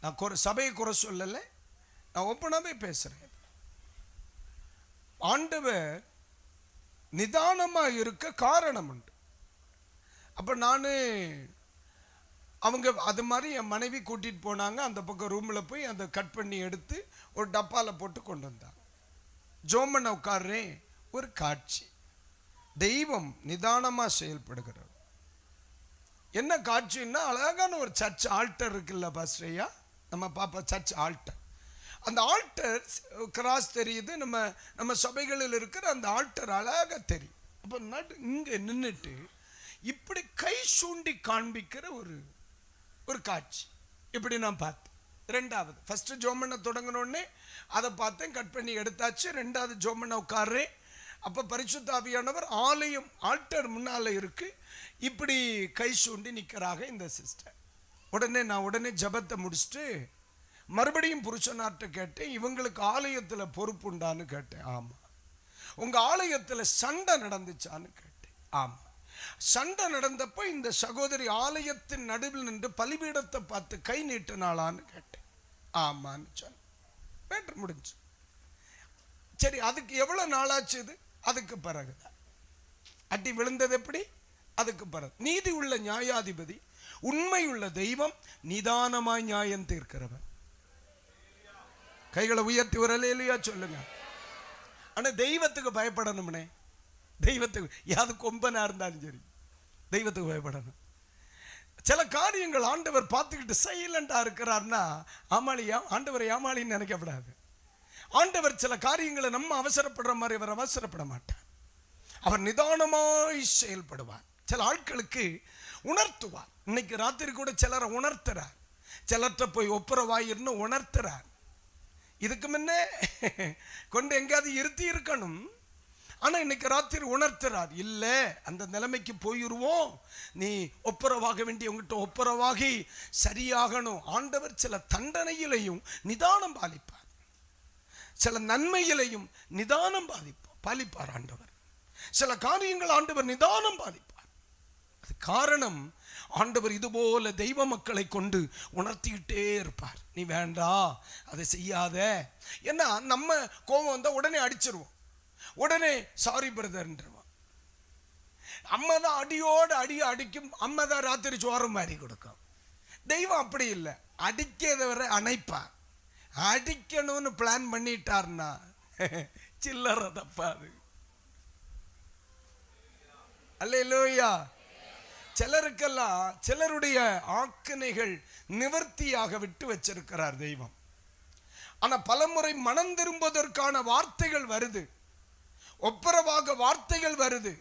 நான் சபையை குறை சொல்லலை, நான் ஓப்பனாகவே பேசுகிறேன். ஆண்டவர் நிதானமாக இருக்க காரணம் உண்டு. அப்போ நான் அவங்க அது மாதிரி என் மனைவி கூட்டிகிட்டு போனாங்க. அந்த பக்கம் ரூமில் போய் அந்த கட் பண்ணி எடுத்து ஒரு டப்பாவில் போட்டு கொண்டு வந்தாங்க. ஜோம் பண்ண உட்கார்றேன். ஒரு காட்சி. தெய்வம் நிதானமாக செயல்படுகிறார். என்ன காட்சின்னா, அழகான ஒரு சர்ச் ஆல்டர் இருக்குல்ல பாஸ்டரையா, நம்ம பாப்பா சர்ச் ஆல்டர். அந்த ஆல்டர் கிராஸ் தெரியுது. நம்ம சபைகளில் இருக்கிற அந்த ஆல்டர் அழகாக தெரியும். அப்போ இங்கே நின்றுட்டு இப்படி கை சூண்டி காண்பிக்கிற ஒரு காட்சி இப்படி நான் பார்த்தேன். ரெண்டாவது, ஃபஸ்ட்டு ஜோமண்ண தொடங்கினோடனே அதை பார்த்தேன், கட் பண்ணி எடுத்தாச்சு. ரெண்டாவது ஜோமண்ண உட்கார்றேன். அப்போ பரிசுத்த ஆவியானவர் ஆலயம் ஆல்டர் முன்னால் இருக்கு, இப்படி கை சூண்டி நிற்கிறாங்க இந்த சிஸ்டர். உடனே ஜபத்தை முடிச்சுட்டு மறுபடியும் புருஷனார்ட்ட கேட்டேன், இவங்களுக்கு ஆலயத்தில் பொறுப்பு உண்டான்னு கேட்டேன். ஆமாம். உங்கள் ஆலயத்தில் சண்டை நடந்துச்சான்னு கேட்டேன். ஆமாம். சண்டை நடந்தப்போ இந்த சகோதரி ஆலயத்தின் நடுவில் நின்று பலிபீடத்தை பார்த்து கை நீட்டினாளான்னு கேட்டேன். ஆமான்னு சொன்னேன். மேட்டர் முடிஞ்சு. சரி, அதுக்கு எவ்வளோ நாளாச்சு? இது அதுக்கு பிறகுதான் அடி விழுந்தது. எப்படி? அதுக்கு பிறகு. நீதி உள்ள நியாயாதிபதி, உண்மை உள்ள தெய்வம், நிதானமாய் நியாயம் தீர்க்கிறவன். கைகளை உயர்த்தி ஒரு அல்லேலூயா சொல்லுங்க. ஆனா தெய்வத்துக்கு பயப்படணும்னே. தெய்வத்துக்கு யாவது கொம்பனா இருந்தாலும் சரி, தெய்வத்துக்கு பயப்படணும். சில காரியங்கள் ஆண்டவர் பார்த்துக்கிட்டு சைலண்டா இருக்கிறார்னா ஆமாளியா, ஆண்டவர் ஏமாளின்னு நினைக்கப்படாது. ஆண்டவர் சில காரியங்களை நம்ம அவசரப்படுற மாதிரி அவர் அவசரப்பட மாட்டார். அவர் நிதானமாய் செயல்படுவார். சில ஆட்களுக்கு உணர்த்துவார். இன்னைக்கு ராத்திரி கூட சிலரை உணர்த்துறார். சிலர்கிட்ட போய் ஒப்புரவாயிருந்து உணர்த்துறார். இதுக்கு முன்ன கொண்டு எங்கேயாவது இருத்தி இருக்கணும். ஆனால் இன்னைக்கு ராத்திரி உணர்த்துறார், இல்லை அந்த நிலைமைக்கு போயிடுவோம், நீ ஒப்புரவாக வேண்டிய உங்ககிட்ட ஒப்புரவாகி சரியாகணும். ஆண்டவர் சில தண்டனையிலையும் நிதானம் பாலிப்பார், சில நன்மையிலையும் நிதானம் பாலிப்பார் ஆண்டவர். சில காரியங்கள் ஆண்டவர் நிதானம் பாலிப்பார். அது காரணம், ஆண்டவர் இதுபோல தெய்வ மக்களை கொண்டு உணர்த்திக்கிட்டே இருப்பார். நீ வேண்டாம், அதை செய்யாத. ஏன்னா நம்ம கோபம் வந்தால் உடனே அடிச்சிருவோம், உடனே சாரி பிரதர்ன்றோம். அம்மா தான் அடியோடு அடிக்கும். அம்மா தான் ராத்திரி சோறு மாதிரி கொடுக்கும். தெய்வம் அப்படி இல்லை, அடிக்கிறத அணைப்பார். அடிக்கணும்னு பிளான் பண்ணிட்டார்னா சில்லற தப்பாது. அல்லேலூயா. சிலருக்கெல்லாம் சிலருடைய ஆக்கினைகள் நிவர்த்தியாக விட்டு வச்சிருக்கிறார் தெய்வம். ஆனா பலமுறை மனம் திரும்புவதற்கான வார்த்தைகள் வருது, ஒப்புரவாக வார்த்தைகள் வருது,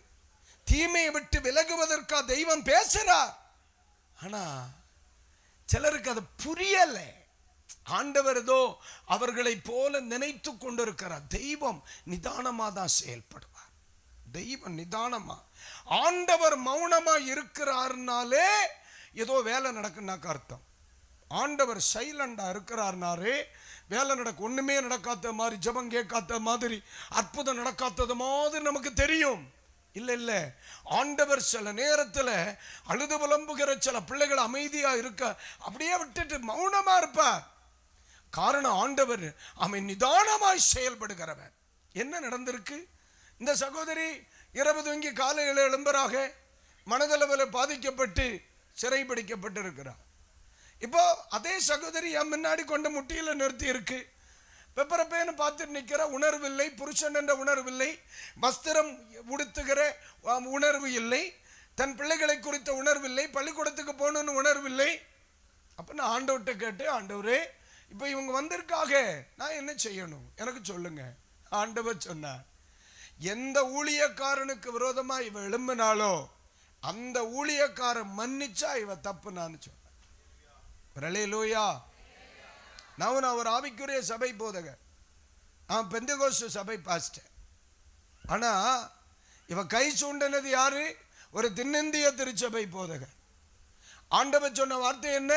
தீமையை விட்டு விலகுவதற்காக தெய்வம் பேசுறார். ஆனா சிலருக்கு அது புரியல. ஆண்டவர் ஏதோ அவர்களை போல நினைத்து கொண்டிருக்கிறார். தெய்வம் நிதானமா தான் செயல்படுவார். தெய்வம் நிதானமா. ஆண்டவர் மௌனமா இருக்கிறார்னாலே ஏதோ வேலை நடக்குன்னாக்க அர்த்தம். ஆண்டவர் சைலண்டா இருக்கிறார்னாலே வேலை நடக்கும். ஒண்ணுமே நடக்காத மாதிரி, ஜபம் கேட்காத மாதிரி, அற்புதம் நடக்காதது மாதிரி நமக்கு தெரியும். இல்ல, ஆண்டவர் சில நேரத்தில் அழுது புலம்புகிற சில பிள்ளைகள் அமைதியா இருக்க அப்படியே விட்டுட்டு மௌனமா இருப்பார். காரணம், ஆண்டவர் அவன் நிதானமாய் செயல்படுகிறவர். என்ன நடந்திருக்கு? இந்த சகோதரி இரவு தூங்கி காலையில் எழும்பராக மனதளவில் பாதிக்கப்பட்டு சிறைபிடிக்கப்பட்டு இருக்கிறார். இப்போ அதே சகோதரி என் முன்னாடி கொண்டு முட்டியில் நிறுத்தி இருக்கு. பெப்பரப்பேன்னு பார்த்துட்டு நிற்கிற உணர்வில்லை, புருஷன் என்ற உணர்வில்லை, வஸ்திரம் உடுத்துகிற உணர்வு இல்லை, தன் பிள்ளைகளை குறித்த உணர்வில்லை, பள்ளிக்கூடத்துக்கு போகணுன்னு உணர்வில்லை. அப்போ நான் ஆண்டவர்கிட்ட கேட்டு, ஆண்டவரே இப்போ இவங்க வந்திருக்காக நான் என்ன செய்யணும் எனக்கு சொல்லுங்க. ஆண்டவர் சொன்னார், எந்த ஊழியக்காரனுக்கு விரோதமா இவ எழும்பினாலோ அந்த ஊழியக்காரன் மன்னிச்சா இவ தப்புனான்னு சொன்ன. அல்லேலூயா. நான் ஒரு ஆவிக்குரிய சபை போதகர், நான் பெந்தெகோஸ்து சபை பாஸ்டர். ஆனா இவ கை சூண்டினது யாரு? ஒரு தென்னிந்திய திருச்சபை போதகர். ஆண்டவர் சொன்ன வார்த்தை என்ன?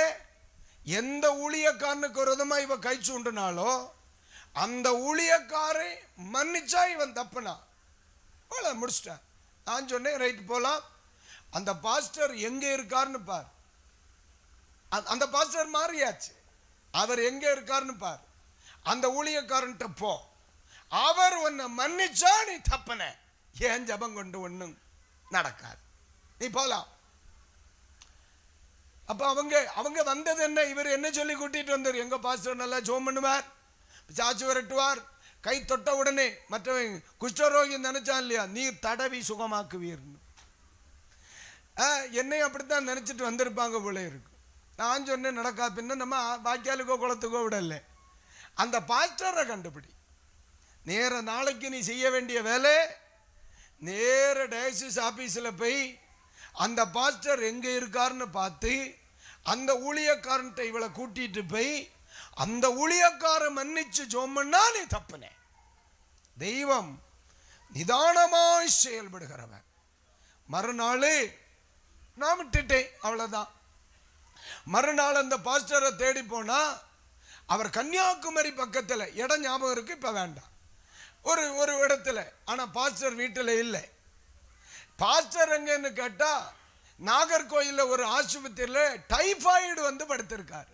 எந்த ஊழியக்காரனுக்கு விரோதமா இவ கை சூண்டினாலோ அந்த ஊழியக்காரை மன்னிச்சா இவன் தப்புனா முடிச்சிட்டேன். நான் சொன்னேன், ரைட் போலாம். அந்த பாஸ்டர் எங்க இருக்காருன்னு பார். அந்த பாஸ்டர் மாறியாச்சு, அவர் எங்க இருக்காருன்னு பார். அந்த ஊழியக்காரன்ட்ட போ, அவர் உன்னை மன்னிச்சா நீ தப்புன. ஏன் ஜபம் கொண்டு ஒன்றும் நடக்காது, நீ போலாம். அப்போ அவங்க வந்தது என்ன, இவர் என்ன சொல்லி கூட்டிட்டு வந்தார், எங்க பாஸ்டர் நல்லா ஜோம் பண்ணுவார், சாச்சு விரட்டுவார், கை தொட்ட உடனே மற்றவன் குஷ்டரோகி நினைச்சான் இல்லையா, நீர் தடவி சுகமாக்குவீர்னு. என்னையும் அப்படித்தான் நினைச்சிட்டு வந்திருப்பாங்க போல இருக்கு. நான் சொன்னேன் நடக்கா, பின்ன நம்ம வாய்க்காலுக்கோ குளத்துக்கோ விடல. அந்த பாஸ்டரை கண்டுபிடி, நேர நாளைக்கு நீ செய்ய வேண்டிய வேலை, நேர டயசிஸ் ஆபீஸில் போய் அந்த பாஸ்டர் எங்க இருக்காருன்னு பார்த்து அந்த ஊழியக்காரன்ட்ட இவளை கூட்டிட்டு போய் அந்த ஊழியக்காரன் மன்னிச்சு ஜோம் பண்ணா நீ தப்புனே. தெய்வம் நிதானமாய் செயல்படுகிறவன். மறுநாள் நான் விட்டுட்டேன், அவ்வளவுதான். மறுநாள் அந்த பாஸ்டரை தேடி போனா அவர் கன்னியாகுமரி பக்கத்தில், இடம் ஞாபகம் இருக்கு, இப்ப வேண்டாம், ஒரு இடத்துல. ஆனா பாஸ்டர் வீட்டில் இல்லை. பாஸ்டர் எங்கன்னு கேட்டா நாகர்கோயிலில் ஒரு ஆஸ்பத்திரியில் டைபாய்டு வந்து படுத்திருக்காரு.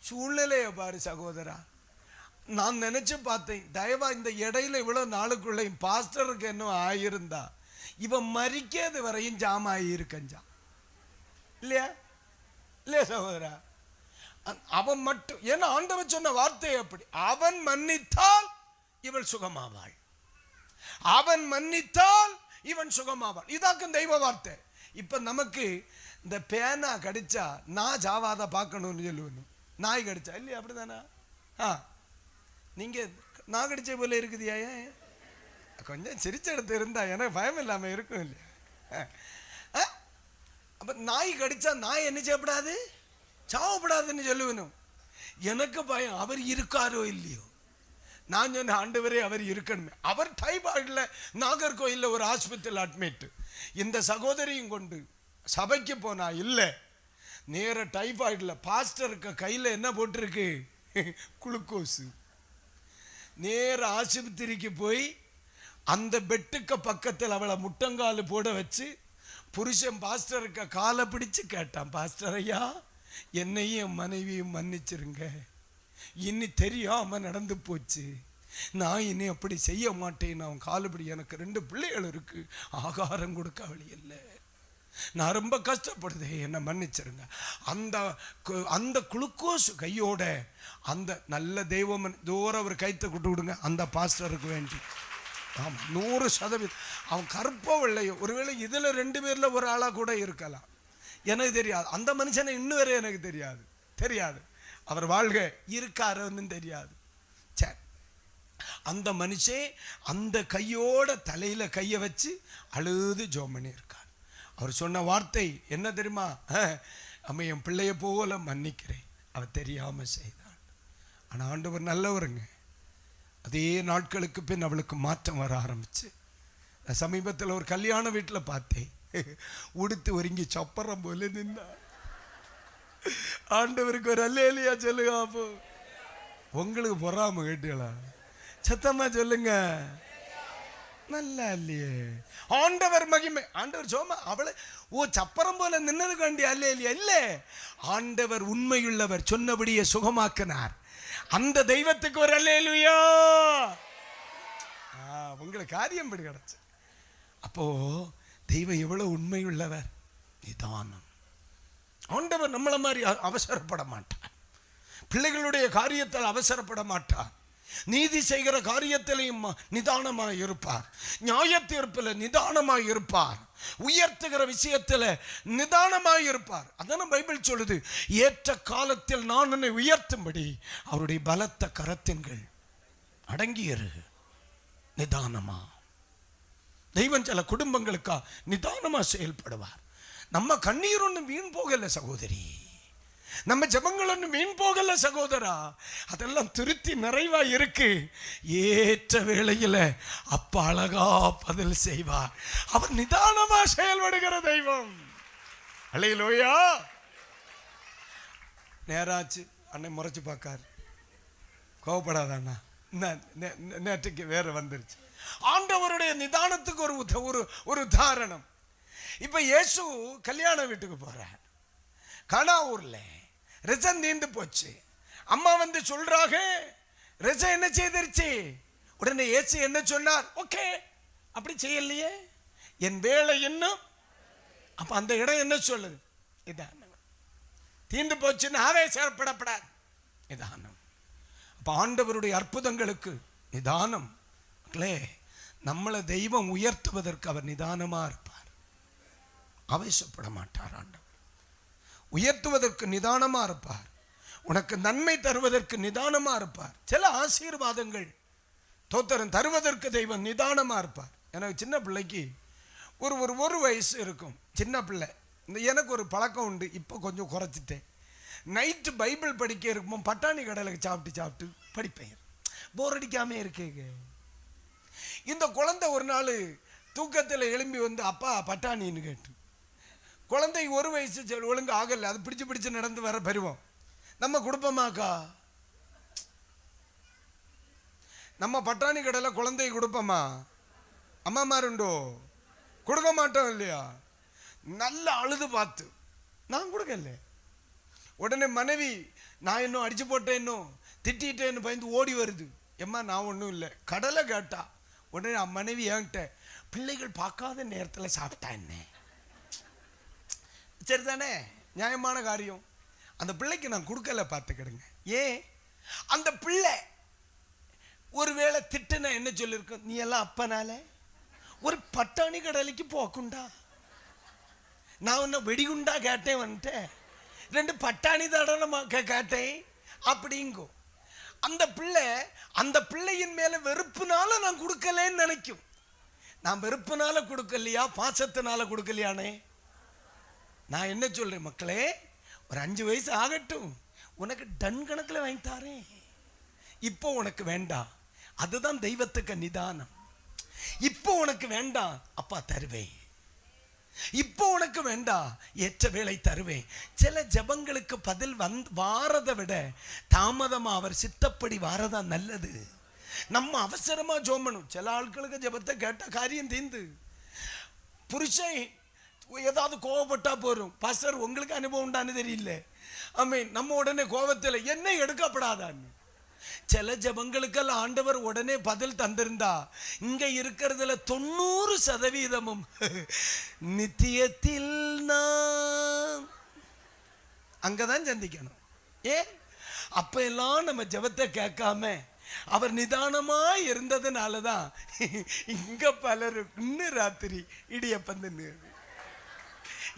சூழ்நிலையை பாரு சகோதரா. நான் நினைச்சு பார்த்தேன், தயவா இந்த இடையில இவ்வளவு நாளுக்குள்ள பாஸ்டருக்கு என்ன ஆயிருந்தா இவன் மறிக்காத வரையும் ஜாம ஆகியிருக்கஞ்சா இல்லையா, இல்லையா சகோதரா? அவன் மட்டும், ஏன்னா ஆண்டவன் சொன்ன வார்த்தை அப்படி, அவன் மன்னித்தால் இவள் சுகமாவாள், அவன் மன்னித்தால் இவன் சுகமாவாள். இதாக்கும் தெய்வ வார்த்தை. இப்ப நமக்கு இந்த பேனா கடிச்சா நான் ஜாவாத பார்க்கணும்னு சொல்லுவேன், நாய் கடிச்சா இல்லையா, அப்படிதானா? நீங்க நான் கடிச்ச போல இருக்குதியா? கொஞ்சம் சிரிச்ச இடத்து இருந்தா எனக்கு பயம் இல்லாம இருக்கும் இல்லையா? அப்ப நாய் கடிச்சா நாய் என்ன செய்யப்படாது, சாவப்படாதுன்னு சொல்லுவேனும். எனக்கு பயம், அவர் இருக்காரோ இல்லையோ. நான் சொன்ன ஆண்டவரே அவர் இருக்கணுமே. அவர் டைபாய்டில் நாகர்கோயிலில் ஒரு ஆஸ்பத்திரியில் அட்மிட். இந்த சகோதரியும் கொண்டு சபைக்கு போனா இல்லை, நேர டைபாய்டில் பாஸ்டருக்கு கையில் என்ன போட்டிருக்கு, குளுக்கோஸு. நேர ஆஸ்பத்திரிக்கு போய் அந்த பெட்டுக்கு பக்கத்தில் அவளை முட்டங்கால் போட வச்சு புருஷன் பாஸ்டருக்கு காலை பிடிச்சு கேட்டான், பாஸ்டர் ஐயா என்னையும் என் மனைவியும் மன்னிச்சிருங்க, இனி தெரியாம நடந்து போச்சு, நான் இனி அப்படி செய்ய மாட்டேன், அவன் காலுபடி, எனக்கு 2 பிள்ளைகள் இருக்கு, ஆகாரம் கொடுக்க வழி இல்லை, நான் ரொம்ப கஷ்டப்படுதே, என்னை மன்னிச்சிருங்க. அந்த குளுக்கோஸ் கையோட அந்த நல்ல தெய்வம் தூரம் அவர் கைத்தை கொண்டு விடுங்க அந்த பாஸ்டருக்கு வேண்டி. ஆமாம், 100%. அவன் கருப்போ வெள்ளையோ, ஒருவேளை இதில் 2 பேரில் ஒரு ஆளாக கூட இருக்கலாம், எனக்கு தெரியாது. அந்த மனுஷனை இன்னும் வரை எனக்கு தெரியாது, அவர் வாழ்க இருக்காருன்னு தெரியாது. சரி, அந்த மனுஷன் அந்த கையோட தலையில கையை வச்சு அழுது ஜெபம் பண்ணி இருக்கார். அவர் சொன்ன வார்த்தை என்ன தெரியுமா, அம்மா என் பிள்ளைய போல மன்னிக்கிறேன், அவ தெரியாம செய்தான். ஆனா ஆண்டவர் நல்லவருங்க. அதே நாட்களுக்கு பின் அவளுக்கு மாற்றம் வர ஆரம்பிச்சு. சமீபத்தில் ஒரு கல்யாண வீட்டில் பார்த்தேன், உடுத்து ஒருங்கி சப்பரம் போல நின்னா. ஆண்டவருக்கு ஒரு அல்லேலியா சொல்லுங்க. அப்போ உங்களுக்கு பொறாம கேட்டீங்களா? சத்தமா சொல்லுங்க. நல்லா இல்லையே, ஆண்டவர் மகிமை. ஆண்டவர் சோமா அவளை சப்பரம் போல நின்னதுக்கு வேண்டிய அல்லேலியா இல்ல, ஆண்டவர் உண்மையுள்ளவர், சொன்னபடியே சுகமாக்கினார். அந்த தெய்வத்துக்கு ஒரு அல்லேலுயா. உங்களுக்கு காரியம் படி கிடைச்சு. அப்போ தெய்வம் எவ்வளவு உண்மையுள்ளவர். நிதானம். ஆண்டவர் நம்மள மாதிரி அவசரப்பட மாட்டார், பிள்ளைகளுடைய காரியத்தில் அவசரப்பட மாட்டார், நீதி செய்கிற காரியத்திலையும் நிதானமாக இருப்பார், நியாய தீர்ப்பில் நிதானமாக இருப்பார், உயர்த்துகிற விஷயத்தில் நிதானமாக இருப்பார். அதான பைபிள் சொல்லுது, ஏற்ற காலத்தில் நான் உன்னை உயர்த்தும்படி அவருடைய பலத்த கரத்தின்கள் அடங்கியிரு. நிதானமா தெய்வம் சில குடும்பங்களுக்கா நிதானமா செயல்படுவார். நம்ம கண்ணீர் ஒன்றும் வீண் போகல சகோதரி, நம்ம ஜெபங்கள் ஒன்றும் வீண் போகல சகோதரா, அதெல்லாம் திருத்தி நிறைவா இருக்கு. ஏற்ற வேளையில அப்பா அழகா பதில் செய்வார். அவர் நிதானமா செயல்படுகிற தெய்வம். அல்லேலூயா. நேராச்சு, அன்னை முறைச்சு பார்க்காரு, கோவப்படாத அண்ணா, நேற்றுக்கு வேற வந்துருச்சு. ஆண்டவருடைய நிதானத்துக்கு ஒரு உதாரணம். இப்ப இயேசு கல்யாண வீட்டுக்கு போறார். கனாவூர்ல ரசம் தீர்ந்து போச்சு. அம்மா வந்து சொல்றாங்க, ரசம் என்ன செய்திருச்சு? உடனே இயேசு என்ன சொன்னார்? ஓகே, அப்படி செய்யலையே, என் வேலை இன்னும். அப்ப அந்த இடம் என்ன சொல்லுது? நிதானம். தீர்ந்து போச்சுன்னு ஆவேசப்படப்படாது, நிதானம். அப்ப ஆண்டவருடைய அற்புதங்களுக்கு நிதானம். நம்மளை தெய்வம் உயர்த்துவதற்கு அவர் நிதானமா இருப்பார், ஆவேசப்பட மாட்டார். ஆண்டவர் உயர்த்துவதற்கு நிதானமா இருப்பார், உனக்கு நன்மை தருவதற்கு நிதானமா இருப்பார். சில ஆசீர்வாதங்கள் தோத்திரம் தருவதற்கு தெய்வம் நிதானமா இருப்பார். எனக்கு சின்ன பிள்ளைக்கு ஒரு வயசு இருக்கும், சின்ன பிள்ளை. எனக்கு ஒரு பழக்கம் உண்டு, இப்போ கொஞ்சம் குறைச்சிட்டேன். நைட்டு பைபிள் படிக்க இருக்கும், பட்டாணி கடலுக்கு சாப்பிட்டு படிப்பேன், போர் அடிக்காம இருக்கேங்க. இந்த குழந்தை ஒரு நாள் தூக்கத்தில் எழும்பி வந்து அப்பா பட்டாணின்னு கேட்டு, குழந்தை ஒரு வயசு ஒழுங்கு ஆகலை, அது பிடிச்சு நடந்து வர பருவம். நம்ம கொடுப்போமாக்கா? நம்ம பட்டாணி கடலை குழந்தை கொடுப்போமா? அம்மா மாருண்டோ கொடுக்க மாட்டோம் இல்லையா? நல்ல அழுது பார்த்து நான் கொடுக்கல. உடனே மனைவி நான் இன்னும் அடிச்சு போட்டேன்னோ திட்டேன்னு பயந்து ஓடி வருது. எம்மா நான் ஒன்றும் இல்லை. கடலை கேட்டா உடனே மனைவி என்கிட்ட, பிள்ளைகள் பார்க்காத நேரத்தில் சாப்பிட்டா என்ன? சரிதானே, நியாயமான காரியம். அந்த பிள்ளைக்கு நான் கொடுக்கல, பார்த்துக்கிடுங்க. ஏன்? அந்த பிள்ளை ஒருவேளை திட்டுனா என்ன சொல்லியிருக்கோம், நீ எல்லாம் அப்பனால ஒரு பட்டாணி கடலைக்கு போக்குண்டா, நான் உன்னை வெடிகுண்டா கேட்டேன், வந்துட்டேன் 2 பட்டாணி தடனமாக கேட்டேன் அப்படிங்கோ. அந்த பிள்ளையின் மேல வெறுப்புனால நான் கொடுக்கலன்னு நினைக்கும். நான் வெறுப்புனால கொடுக்கலையா, பாசத்தினால கொடுக்கலையானே? நான் என்ன சொல்றேன் மக்களே, ஒரு 5 வயசு ஆகட்டும், உனக்கு டன் கணக்கில் வாங்கி தாரேன். இப்போ உனக்கு வேண்டாம், அதுதான் தெய்வத்துக்கு நிதானம். இப்போ உனக்கு வேண்டாம், அப்பா தருவேன். இப்போ உனக்கு வேண்டாம், ஏற்ற வேளை தருவேன். சில ஜபங்களுக்கு பதில் வாரதை விட தாமதமா அவர் சித்தப்படி வாரதா நல்லது. நம்ம அவசரமா ஜோமனும். சில ஆட்களுக்கு ஜபத்தை கேட்ட காரியம் தீர்ந்து, புருஷன் ஏதாவது கோவப்பட்டா போறோம். பாஸ்டர் உங்களுக்கு அனுபவம் உண்டான்னு தெரியல, நம்ம உடனே கோபத்தில் என்ன எடுக்கப்படாதான்னு. சில ஜபங்களுக்கெல்லாம் ஆண்டவர் உடனே பதில் தந்திருந்தா இங்க இருக்கிறதுல 90% நித்தியத்தில் நான் அங்கதான் சந்திக்கணும். அப்ப எல்லாம் நம்ம ஜபத்தை கேட்காம அவர் நிதானமா இருந்ததுனாலதான் இங்க பலரு இன்னும் ராத்திரி இடியப்பந்து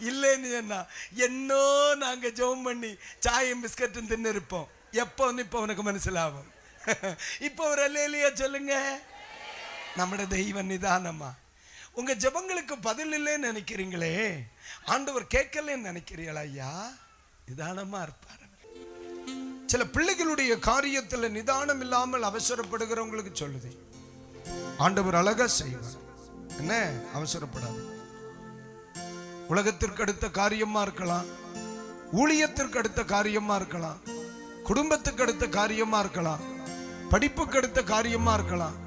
இல்லைன்னு சொன்னா என்னோ நாங்க ஜெபம் பண்ணி சாயம் பிஸ்கட்டும் தின்னு இருப்போம். எப்போன்னு இப்போ உனக்கு மனசிலாகும். இப்போ ஒரு அல்லேலூயா சொல்லுங்க. நம்முடைய தெய்வம் நிதானமா. உங்க ஜெபங்களுக்கு பதில் இல்லைன்னு நினைக்கிறீங்களே, ஆண்டவர் கேட்கலன்னு நினைக்கிறீங்களா? ஐயா நிதானமா இருப்பார். சில பிள்ளைகளுடைய காரியத்துல நிதானம் இல்லாமல் அவசரப்படுகிறவங்களுக்கு சொல்லுது, ஆண்டவர் அழகா செய்வார். என்ன அவசரப்படாது. உலகத்திற்கு அடுத்த காரியமா இருக்கலாம், ஊழியத்திற்கு அடுத்த காரியமா இருக்கலாம், குடும்பத்துக்கு அடுத்த காரியமா இருக்கலாம், படிப்புக்கு அடுத்த காரியமா இருக்கலாம்.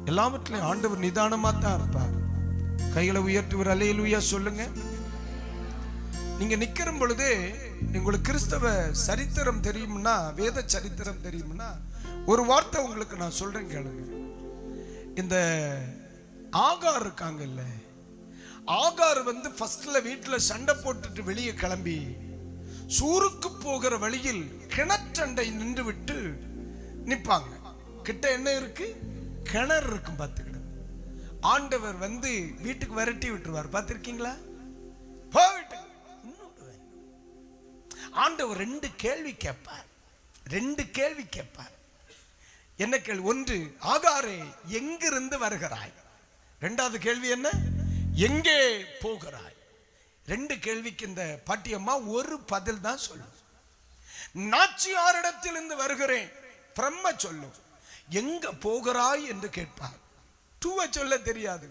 எல்லாவற்றிலும் ஆண்டவர் நிதானமா தான் இருப்பார். கைகளை உயர்த்துவர், அல்லேலூயா சொல்லுங்க. நீங்க நிக்கிற பொழுது உங்களுக்கு கிறிஸ்தவ சரித்திரம் தெரியும்னா, வேத சரித்திரம் தெரியும்னா, ஒரு வார்த்தை உங்களுக்கு நான் சொல்றேன் கேளுங்க. இந்த ஆகார் இருக்காங்கல்ல, ஆகார் ஃபர்ஸ்ட்ல வீட்டுல சண்டை போட்டுட்டு வெளியே கிளம்பி சூருக்கு போகிற வழியில் கிணற்றண்டை நின்று விட்டு நிப்பாங்க. கிட்ட என்ன இருக்கு? கிணறு இருக்கும். பார்த்துக்கிடு. ஆண்டவர் வீட்டுக்கு விரட்டி விட்டுருவார். பார்த்திருக்கீங்களா? ஆண்டவர் 2 கேள்வி கேட்பார். 2 கேள்வி கேட்பார். என்ன கேள்வி? ஒன்று, ஆகாரே எங்கிருந்து வருகிறாய்? 2வது கேள்வி என்ன? எங்கே போகிறாய்? 2 கேள்விக்கு இந்த பாட்டியம்மா ஒரு பதில் தான் சொல்லும். நாச்சியாரிடத்திலிருந்து வருகிறேன் பிரம்ம சொல்லும். எங்க போகிறாய் என்று கேட்பார். 2 சொல்ல தெரியாது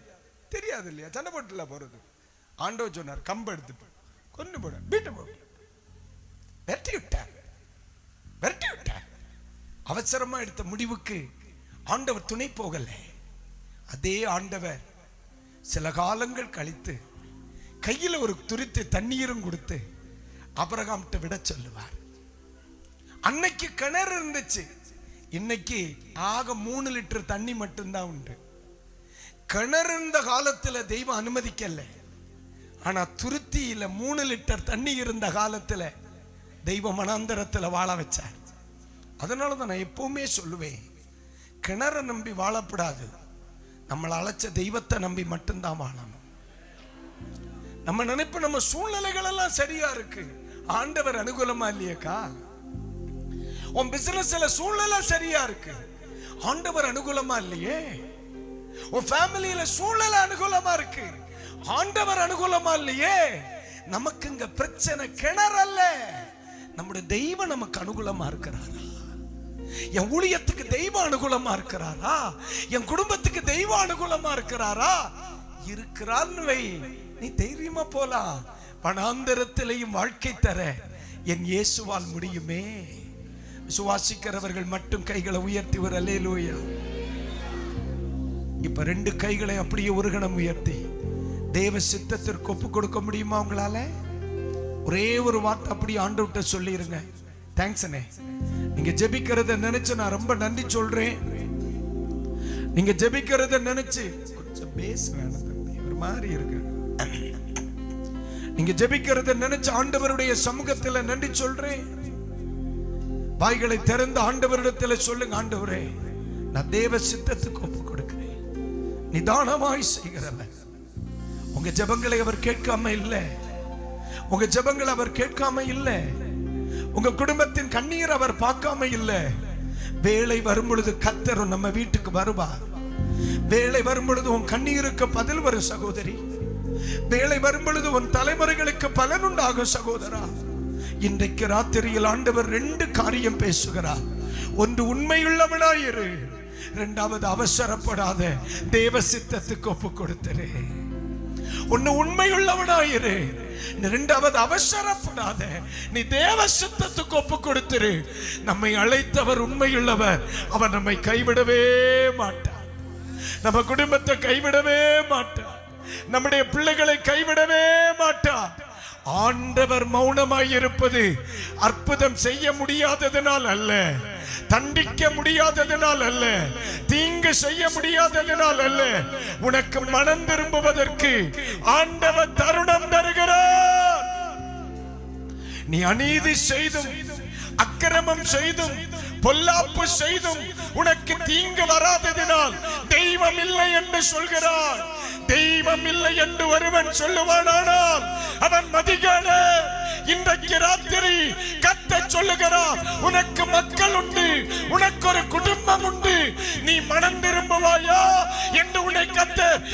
இல்லையா? சண்டை போட்டுல போறது. ஆண்டவர் சொன்னார், கம்பு எடுத்துட்டு கொண்டு போட வீட்டு போ. விரட்டி விட்டார். அவசரமா எடுத்த முடிவுக்கு ஆண்டவர் துணை போகல. அதே ஆண்டவர் சில காலங்கள் கழித்து கையில் ஒரு துரித்து தண்ணீரும் கொடுத்து ஆபிரகாம்கிட்ட விட சொல்லுவார். அன்னைக்கு கிணறு இருந்துச்சு, இன்னைக்கு ஆக 3 லிட்டர் தண்ணி மட்டும்தான் உண்டு. கிணறு இருந்த காலத்துல தெய்வம் அனுமதிக்கல, ஆனா துருத்தி தொட்டியில 3 லிட்டர் தண்ணி இருந்த காலத்துல தெய்வ மனாந்தரத்துல வாழ வச்சார். அதனாலதான் நான் எப்பவுமே சொல்லுவேன், கிணற நம்பி வாழப்படாது, நம்மளை அழைச்ச தெய்வத்தை நம்பி மட்டும்தான் வாழணும். நம்ம நினைப்பு நம்ம சூழ்நிலைகள் எல்லாம் சரியா இருக்கு, ஆண்டவர் அனுகூலமா இல்லையக்கா. உன் பிசினஸ்ல சூழ்நிலை சரியா இருக்கு, ஆண்டவர் அனுகூலமா இல்லையே. உன் ஃபேமிலியில சூழ்நிலை அனுகூலமா இருக்கு, ஆண்டவர் அனுகூலமா இல்லையே. நமக்கு இங்க பிரச்சனை கிணறல்ல, நம்முடைய தெய்வம் நமக்கு அனுகூலமா இருக்கிறாரா? என் ஊழியத்துக்கு தெய்வம் அனுகூலமா இருக்கிறாரா? என் குடும்பத்துக்கு தெய்வம் அனுகூலமா இருக்கிறாரா? இருக்கிறான்னு வை, நீ தைரியமா போலாம். வனாந்தரத்திலேயும் வாழ்க்கை தர என் இயேசுவால் முடியுமே. விசுவாசிக்கிறவர்கள் மட்டும் கைகளை உயர்த்தி ஒரு அல்லேலூயா. இப்ப 2 கைகளை அப்படியே ஒரு கணம் உயர்த்தி தேவ சித்தத்திற்கு ஒப்பு கொடுக்க முடியுமா உங்களால? ஒரே ஒரு வார்த்தை அப்படி ஆண்டவர்கிட்ட சொல்லிருங்க. தேங்க்ஸ் அண்ணே. நீங்க ஜெபிக்கிறத நினைச்சு நான் ரொம்ப நன்றி சொல்றேன். நீங்க ஜெபிக்கிறத நினைச்சு கொஞ்சம் பேச வேணும் தம்பி, ஒரு மாதிரி இருக்கு. நீங்க ஜெபிக்கிறத நினைச்சு ஆண்டவருடைய சமூகத்துல நன்றி சொல்றேன். வாய்களை திறந்து ஆண்டவரிடத்துல சொல்லுங்க, ஆண்டவரே நான் தேவ சித்தத்துக்கு ஒப்பு கொடுக்கிறேன். நிதானமாய் செய்கிறவன். உங்க ஜெபங்களை அவர் கேட்காம இல்ல, உங்க ஜெபங்களை அவர் கேட்காம இல்ல, உங்க குடும்பத்தின் கண்ணீர் அவர் பார்க்காம இல்ல. வேளை வரும் பொழுது கர்த்தர் நம்ம வீட்டுக்கு வருவார். வேளை வரும் பொழுது உன் கண்ணீருக்கு பதில் வரும் சகோதரி. வேளை வரும் பொழுது உன் தலைமுறைகளுக்கு பலன் உண்டாகும் சகோதரா. இன்றைக்கு ராத்திரியில் ஆண்டவர் 2 காரியம் பேசுகிறார். ஒன்று, உண்மையுள்ளவனாயிரு. 2வது, அவசரப்படாத தேவ சித்தத்துக்கு ஒப்பு கொடுத்துரு. ஒன்னு உண்மையுள்ளவனாயிரு, 2வது அவசரப்படாத நீ தேவ சித்தத்துக்கு ஒப்பு கொடுத்துரு. நம்மை அழைத்தவர் உண்மையுள்ளவர், அவர் நம்மை கைவிடவே மாட்டார். நம்ம குடும்பத்தை கைவிடவே மாட்டார், நம்முடைய பிள்ளைகளை கைவிடவே மாட்டார். ஆண்டவர் மௌனமாய் இருப்பது அற்புதம் செய்ய முடியாததனால் அல்ல, தண்டிக்க முடியாததனால் அல்ல, தீங்கு செய்ய முடியாததனால் அல்ல. உனக்கு மனம் திரும்புவதற்கு ஆண்டவர் தருணம் தருகிறார். நீ அநீதி செய்தும் அக்கிரமம் செய்தும் பொல்லாப்பு செய்தும் உனக்கு தீங்கு வராததினால் தெய்வம் இல்லை என்று சொல்கிறார். தெய்வம் இல்லை என்று ஒருவன் சொல்லுவானானால் அவன் மதிகேட. இன்றைக்கு ராத்திரி கர்த்தர் சொல்லுகிறார், உனக்கு மக்கள் உண்டு, உனக்கு ஒரு குடும்பம் உண்டு, நீ மனம் திரும்புவாயா என்று உன்னை கர்த்தர்